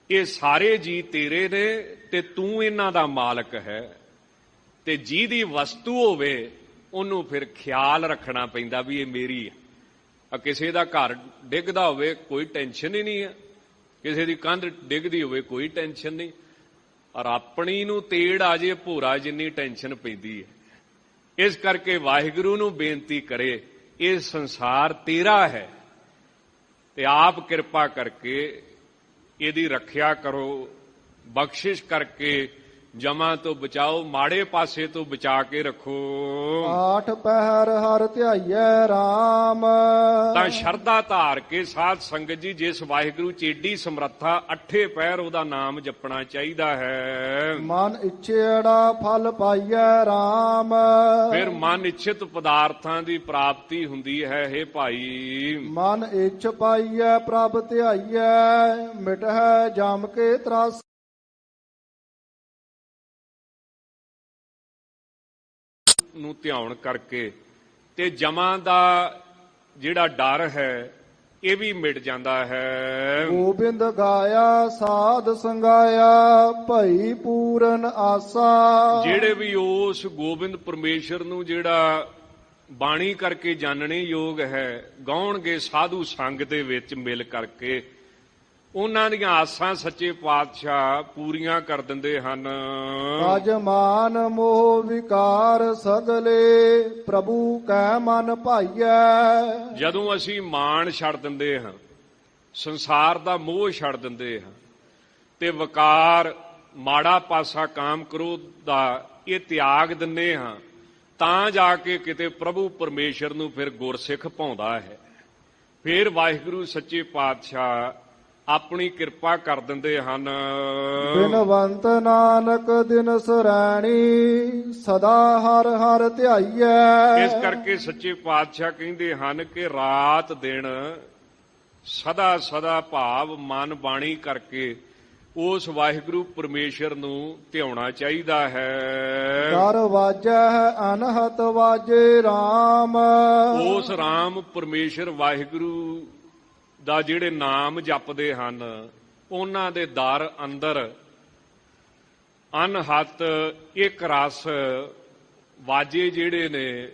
ਇਹ ਸਾਰੇ ਜੀ ਤੇਰੇ ਨੇ ਤੇ ਤੂੰ ਇਹਨਾਂ ਦਾ ਮਾਲਕ ਹੈ। ਤੇ ਜਿਹਦੀ ਵਸਤੂ ਹੋਵੇ ਉਹਨੂੰ ਫਿਰ ਖਿਆਲ ਰੱਖਣਾ ਪੈਂਦਾ ਵੀ ਇਹ ਮੇਰੀ ਹੈ। ਕਿਸੇ ਦਾ ਘਰ ਡਿੱਗਦਾ ਹੋਵੇ ਕੋਈ ਟੈਨਸ਼ਨ ਹੀ ਨਹੀਂ ਹੈ, ਕਿਸੇ ਦੀ ਕੰਧ ਡਿੱਗਦੀ ਹੋਵੇ ਕੋਈ ਟੈਨਸ਼ਨ ਨਹੀਂ, ਔਰ ਆਪਣੀ ਨੂੰ ਤੇੜ ਆ ਜੇ ਭੋਰਾ ਜਿੰਨੀ ਟੈਨਸ਼ਨ ਪੈਂਦੀ ਹੈ। ਇਸ ਕਰਕੇ ਵਾਹਿਗੁਰੂ ਨੂੰ ਬੇਨਤੀ ਕਰੇ, ਇਹ ਸੰਸਾਰ ਤੇਰਾ ਹੈ ਤੇ ਆਪ ਕਿਰਪਾ ਕਰਕੇ ਇਹਦੀ ਰੱਖਿਆ ਕਰੋ, ਬਖਸ਼ਿਸ਼ ਕਰਕੇ ਜਮਾਂ ਤੋਂ ਬਚਾਓ, ਮਾੜੇ ਪਾਸੇ ਤੋਂ ਬਚਾ ਕੇ ਰੱਖੋ। ਆਠ ਪਹਿਰ ਹਰ ਧਿਆਈਐ ਰਾਮ। ਤਾਂ ਸ਼ਰਧਾ ਧਾਰ ਕੇ ਸਾਧ ਸੰਗਤ ਜੀ, ਜਿਸ ਵਾਹਿਗੁਰੂ ਚ ਏਡੀ ਸਮਰੱਥਾ, 8 ਪਹਿਰ ਉਹਦਾ ਨਾਮ ਜਪਣਾ ਚਾਹੀਦਾ ਹੈ। ਮਨ ਇੱਛੇੜਾ ਫਲ ਪਾਈਐ ਰਾਮ। ਫਿਰ ਮਨ ਇੱਛਿਤ ਪਦਾਰਥਾਂ ਦੀ ਪ੍ਰਾਪਤੀ ਹੁੰਦੀ ਹੈ। ਹੇ ਭਾਈ, ਮਨ ਇੱਛ ਪਾਈਐ ਪ੍ਰਭ ਧਿਆਈਐ, ਮਿਟਹਿ ਜਮ ਕੇ ਤਰਾਸ। ਨੂੰ ਧਿਆਨ ਕਰਕੇ ਤੇ ਜਮਾਂ ਦਾ ਜਿਹੜਾ ਡਰ ਹੈ ਇਹ ਵੀ ਮਿਟ ਜਾਂਦਾ ਹੈ। ਗੋਬਿੰਦ ਗਾਇਆ ਸਾਧ ਸੰਗਾਇਆ, ਭਈ ਪੂਰਨ ਆਸਾ। ਜਿਹੜੇ ਵੀ ਉਸ ਗੋਬਿੰਦ ਪਰਮੇਸ਼ਰ ਨੂੰ ਜਿਹੜਾ ਬਾਣੀ ਕਰਕੇ ਜਾਣਨੇ ਯੋਗ ਹੈ, ਗਾਉਣਗੇ ਸਾਧੂ ਸੰਗ ਦੇ ਵਿੱਚ ਮਿਲ ਕਰਕੇ, ਉਹਨਾਂ ਦੀਆਂ ਆਸਾਂ ਸੱਚੇ ਪਾਤਸ਼ਾਹ ਪੂਰੀਆਂ ਕਰ ਦਿੰਦੇ ਹਨ। ਅਜ ਮਾਨ ਮੋਹ ਵਿਕਾਰ ਸਗਲੇ, ਪ੍ਰਭੂ ਕੈ ਮਨ ਭਾਈਐ। ਜਦੋਂ ਅਸੀਂ ਮਾਣ ਛੱਡ ਦਿੰਦੇ ਹਾਂ, ਸੰਸਾਰ ਦਾ ਮੋਹ ਛੱਡ ਦਿੰਦੇ ਹਾਂ ਤੇ ਵਿਕਾਰ, ਮਾੜਾ ਪਾਸਾ, ਕਾਮ ਕ੍ਰੋਧ ਦਾ ਇਹ ਤਿਆਗ ਦਿੰਦੇ ਹਾਂ, ਤਾਂ ਜਾ ਕੇ ਕਿਤੇ ਪ੍ਰਭੂ ਪਰਮੇਸ਼ਰ ਨੂੰ ਫਿਰ ਗੁਰਸਿੱਖ ਭਾਉਂਦਾ ਹੈ। ਫਿਰ ਵਾਹਿਗੁਰੂ ਸੱਚੇ ਪਾਤਸ਼ਾਹ ਆਪਣੀ ਕਿਰਪਾ ਕਰ ਦਿੰਦੇ ਹਨ। ਬਿਨਵੰਤ ਨਾਨਕ ਦਿਨ ਸਰੈਣੀ, ਸਦਾ ਹਰ ਹਰ ਧਿਆਈਐ। ਇਸ ਕਰਕੇ ਸੱਚੇ ਪਾਤਸ਼ਾਹ ਕਹਿੰਦੇ ਹਨ ਕਿ ਰਾਤ ਦਿਨ ਸਦਾ ਸਦਾ ਭਾਵ ਮਨ ਬਾਣੀ ਕਰਕੇ ਉਸ ਵਾਹਿਗੁਰੂ ਪਰਮੇਸ਼ਰ ਨੂੰ ਧਿਆਉਣਾ ਚਾਹੀਦਾ ਹੈ। ਕਰ ਵਾਜੈ ਅਨਹਤ ਵਾਜੇ ਰਾਮ। ਉਸ ਰਾਮ ਪਰਮੇਸ਼ਰ ਵਾਹਿਗੁਰੂ ਦਾ ਜਿਹੜੇ ਨਾਮ ਜਪਦੇ ਹਨ, ਉਹਨਾਂ ਦੇ ਦਰ ਅੰਦਰ ਅਨਹਤ ਇੱਕ ਰਸ ਵਾਜੇ ਜਿਹੜੇ ਨੇ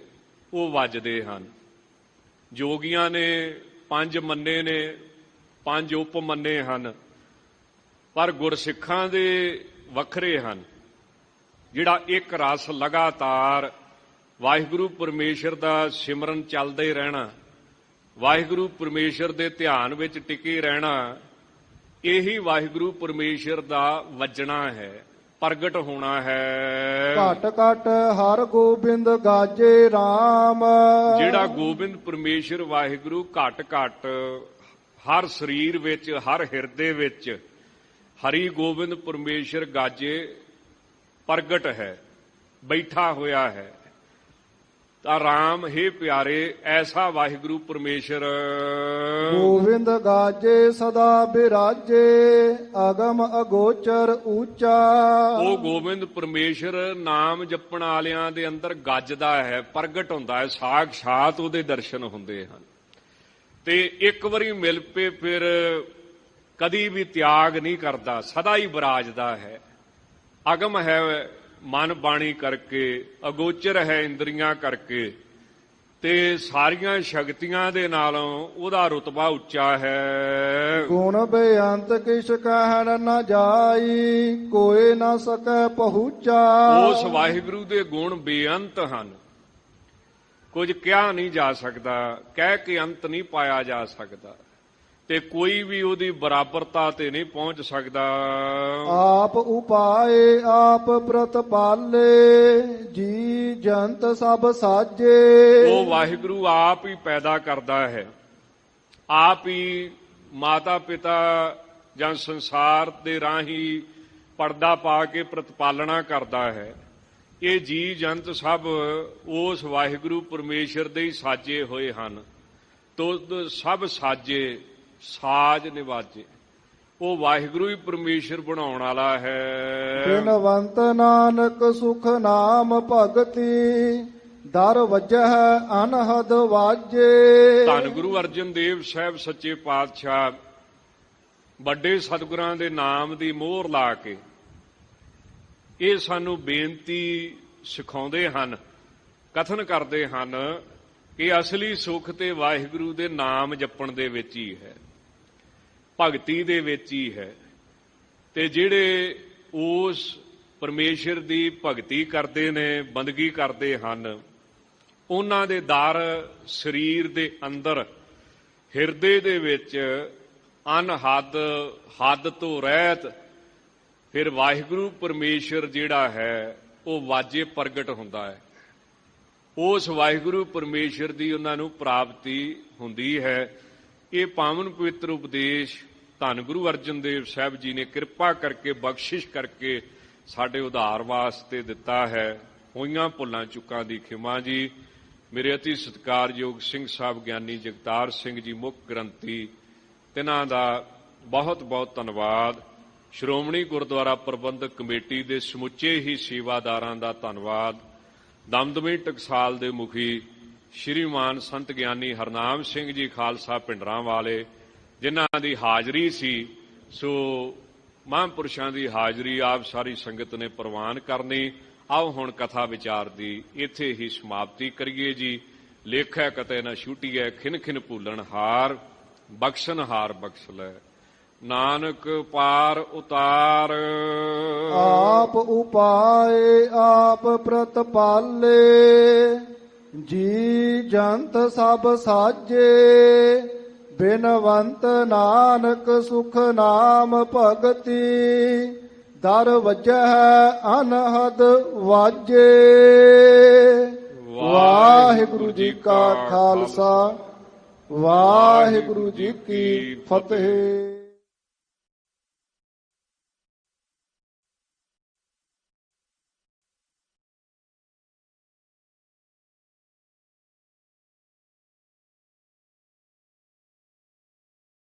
ਉਹ ਵੱਜਦੇ ਹਨ। ਜੋਗੀਆਂ ਨੇ 5 ਮੰਨੇ ਨੇ, 5 ਉਪ ਮੰਨੇ ਹਨ, ਪਰ ਗੁਰਸਿੱਖਾਂ ਦੇ ਵੱਖਰੇ ਹਨ। ਜਿਹੜਾ ਇੱਕ ਰਸ ਲਗਾਤਾਰ ਵਾਹਿਗੁਰੂ ਪਰਮੇਸ਼ਰ ਦਾ ਸਿਮਰਨ ਚੱਲਦਾ ਹੀ ਰਹਿਣਾ, ਵਾਹਿਗੁਰੂ ਪਰਮੇਸ਼ਰ ਦੇ ਧਿਆਨ ਵਿੱਚ ਟਿਕੇ ਰਹਿਣਾ, ਇਹੀ ਵਾਹਿਗੁਰੂ ਪਰਮੇਸ਼ਰ ਦਾ ਵੱਜਣਾ ਹੈ, ਪ੍ਰਗਟ ਹੋਣਾ ਹੈ। ਘਟ ਘਟ ਹਰ ਗੋਬਿੰਦ ਗਾਜੇ ਰਾਮ। ਜਿਹੜਾ ਗੋਬਿੰਦ ਪਰਮੇਸ਼ਰ ਵਾਹਿਗੁਰੂ ਘਟ ਘਟ ਹਰ ਸਰੀਰ ਵਿੱਚ, ਹਰ ਹਿਰਦੇ ਵਿੱਚ ਹਰੀ ਗੋਬਿੰਦ ਪਰਮੇਸ਼ਰ ਗਾਜੇ, ਪ੍ਰਗਟ ਹੈ, ਬੈਠਾ ਹੋਇਆ ਹੈ। ਤਾਂ ਰਾਮ ਹੈ ਪਿਆਰੇ, ਐਸਾ ਵਾਹਿਗੁਰੂ ਪਰਮੇਸ਼ਰ ਗੋਬਿੰਦ ਗਾਜੇ ਸਦਾ ਬਿਰਾਜੇ, ਅਗਮ ਅਗੋਚਰ ਊਚਾ। ਉਹ ਗੋਬਿੰਦ ਪਰਮੇਸ਼ਰ ਨਾਮ ਜਪਣ ਵਾਲਿਆਂ ਦੇ ਅੰਦਰ ਗੱਜਦਾ ਹੈ, ਪ੍ਰਗਟ ਹੁੰਦਾ ਹੈ, ਸਾਖਸ਼ਾਤ ਉਹਦੇ ਦਰਸ਼ਨ ਹੁੰਦੇ ਹਨ। ਤੇ ਇੱਕ ਵਾਰੀ ਮਿਲ ਪਏ ਫਿਰ ਕਦੀ ਵੀ ਤਿਆਗ ਨਹੀਂ ਕਰਦਾ, ਸਦਾ ਹੀ ਵਿਰਾਜਦਾ ਹੈ। ਅਗਮ ਹੈ ਮਨ ਬਾਣੀ ਕਰਕੇ, ਅਗੋਚਰ ਹੈ ਇੰਦਰੀਆਂ ਕਰਕੇ, ਤੇ ਸਾਰੀਆਂ ਸ਼ਕਤੀਆਂ ਦੇ ਨਾਲੋਂ ਉਹਦਾ ਰੁਤਬਾ ਉੱਚਾ ਹੈ। ਗੁਣ ਬੇਅੰਤ ਕਿਛ ਕਹਿਣ ਨਾ ਜਾਈ, ਕੋਏ ਨਾ ਸਕੈ ਪਹੁੰਚਾ। ਉਸ ਵਾਹਿਗੁਰੂ ਦੇ ਗੁਣ ਬੇਅੰਤ ਹਨ, ਕੁਝ ਕਿਹਾ ਨਹੀਂ ਜਾ ਸਕਦਾ, ਕਹਿ ਕੇ ਅੰਤ ਨਹੀਂ ਪਾਇਆ ਜਾ ਸਕਦਾ। ਤੇ ਕੋਈ ਵੀ ਉਹਦੀ ਬਰਾਬਰਤਾ ਤੇ ਨਹੀਂ ਪਹੁੰਚ ਸਕਦਾ। ਆਪ ਉਪਾਏ ਆਪ ਪ੍ਰਤਪਾਲੇ ਜੀ ਜੰਤ ਸਭ ਸਾਜੇ। ਉਹ ਵਾਹਿਗੁਰੂ ਆਪ ਹੀ ਪੈਦਾ ਕਰਦਾ ਹੈ, ਆਪ ਹੀ ਮਾਤਾ ਪਿਤਾ ਜਾਂ ਸੰਸਾਰ ਦੇ ਰਾਹੀਂ ਪਰਦਾ ਪਾ ਕੇ ਪ੍ਰਤਪਾਲਣਾ ਕਰਦਾ ਹੈ। ਇਹ ਜੀ ਜੰਤ ਸਭ ਉਸ ਵਾਹਿਗੁਰੂ ਪਰਮੇਸ਼ਰ ਦੇ ਹੀ ਸਾਜੇ ਹੋਏ ਹਨ। ਤੁਧ ਸਭ ਸਾਜੇ ਸਾਜ ਨਿਵਾਜੇ। ਉਹ ਵਾਹਿਗੁਰੂ ਹੀ ਪਰਮੇਸ਼ਰ ਬਣਾਉਣ ਵਾਲਾ ਹੈ। ਬਿਨਵੰਤ ਨਾਨਕ ਸੁਖ ਨਾਮ ਭਗਤੀ ਦਰ ਵਜਹਿ ਅਨਹਦ ਵਾਜੇ। ਧੰਨ ਗੁਰੂ ਅਰਜਨ ਦੇਵ ਸਾਹਿਬ ਸੱਚੇ ਪਾਤਸ਼ਾਹ ਵੱਡੇ ਸਤਿਗੁਰਾਂ ਦੇ ਨਾਮ ਦੀ ਮੋਹਰ ਲਾ ਕੇ ਇਹ ਸਾਨੂੰ ਬੇਨਤੀ ਸਿਖਾਉਂਦੇ ਹਨ, ਕਥਨ ਕਰਦੇ ਹਨ ਕਿ ਅਸਲੀ ਸੁੱਖ ਤੇ ਵਾਹਿਗੁਰੂ ਦੇ ਨਾਮ ਜਪਣ ਦੇ ਵਿੱਚ ਹੀ ਹੈ, ਭਗਤੀ ਦੇ ਵਿੱਚ ਹੀ ਹੈ। ਤੇ ਜਿਹੜੇ ਉਸ ਪਰਮੇਸ਼ਰ ਦੀ ਭਗਤੀ ਕਰਦੇ ਨੇ, ਬੰਦਗੀ ਕਰਦੇ ਹਨ, ਉਹਨਾਂ ਦੇ ਦਰ ਸਰੀਰ ਦੇ ਅੰਦਰ ਹਿਰਦੇ ਦੇ ਵਿੱਚ ਅਨਹਦ ਹੱਦ ਤੋਂ ਰਹਿਤ ਫਿਰ ਵਾਹਿਗੁਰੂ ਪਰਮੇਸ਼ਰ ਜਿਹੜਾ ਹੈ ਉਹ ਵਾਜੇ ਪ੍ਰਗਟ ਹੁੰਦਾ ਹੈ। ਉਸ ਵਾਹਿਗੁਰੂ ਪਰਮੇਸ਼ਰ ਦੀ ਉਹਨਾਂ ਨੂੰ ਪ੍ਰਾਪਤੀ ਹੁੰਦੀ ਹੈ। ਇਹ ਪਾਵਨ ਪਵਿੱਤਰ ਉਪਦੇਸ਼ ਧੰਨ ਗੁਰੂ ਅਰਜਨ ਦੇਵ ਸਾਹਿਬ ਜੀ ਨੇ ਕਿਰਪਾ ਕਰਕੇ ਬਖਸ਼ਿਸ਼ ਕਰਕੇ ਸਾਡੇ ਉਧਾਰ ਵਾਸਤੇ ਦਿੱਤਾ ਹੈ। ਹੋਈਆਂ ਭੁੱਲਾਂ ਚੁੱਕਾਂ ਦੀ ਖਿਮਾ ਜੀ। ਮੇਰੇ ਅਤੀ ਸਤਿਕਾਰਯੋਗ ਸਿੰਘ ਸਾਹਿਬ ਗਿਆਨੀ ਜਗਤਾਰ ਸਿੰਘ ਜੀ ਮੁੱਖ ਗ੍ਰੰਥੀ, ਤਿਨਾਂ ਦਾ ਬਹੁਤ ਬਹੁਤ ਧੰਨਵਾਦ। ਸ਼੍ਰੋਮਣੀ ਗੁਰਦੁਆਰਾ ਪ੍ਰਬੰਧਕ ਕਮੇਟੀ ਦੇ ਸਮੁੱਚੇ ਹੀ ਸੇਵਾਦਾਰਾਂ ਦਾ ਧੰਨਵਾਦ। ਦਮਦਮੀ ਟਕਸਾਲ ਦੇ ਮੁਖੀ ਸ਼੍ਰੀਮਾਨ ਸੰਤ ਗਿਆਨੀ ਹਰਨਾਮ ਸਿੰਘ ਜੀ ਖਾਲਸਾ ਪਿੰਡਰਾਂ ਵਾਲੇ, ਜਿਨ੍ਹਾਂ ਦੀ ਹਾਜ਼ਰੀ ਸੀ। ਸੋ ਮਹਾਂਪੁਰਸ਼ਾਂ ਦੀ ਹਾਜ਼ਰੀ ਆਪ ਸਾਰੀ ਸੰਗਤ ਨੇ ਪ੍ਰਵਾਨ ਕਰਨੀ। ਆਓ ਹੁਣ ਕਥਾ ਵਿਚਾਰ ਦੀ ਇੱਥੇ ਹੀ ਸਮਾਪਤੀ ਕਰੀਏ ਜੀ। ਲੇਖੈ ਕਤੈ ਨਾ ਛੂਟੀਐ ਖਿਨ ਖਿਨ ਭੂਲਣ ਹਾਰ, ਬਖਸ਼ਣ ਹਾਰ ਬਖਸ਼ ਲੈ ਨਾਨਕ ਪਾਰ ਉਤਾਰ। ਆਪ ਉਪਾਏ ਆਪ ਪ੍ਰਤਪਾਲੇ ਜੀ ਜੰਤ ਸਭ ਸਾਜੇ। ਬਿਨਵੰਤ ਨਾਨਕ ਸੁਖ ਨਾਮ ਭਗਤੀ ਦਰ ਵਜਹਿ ਅਨਹਦ ਵਾਜੇ। ਵਾਹਿਗੁਰੂ ਜੀ ਕਾ ਖਾਲਸਾ, ਵਾਹਿਗੁਰੂ ਜੀ ਕੀ ਫਤਿਹ।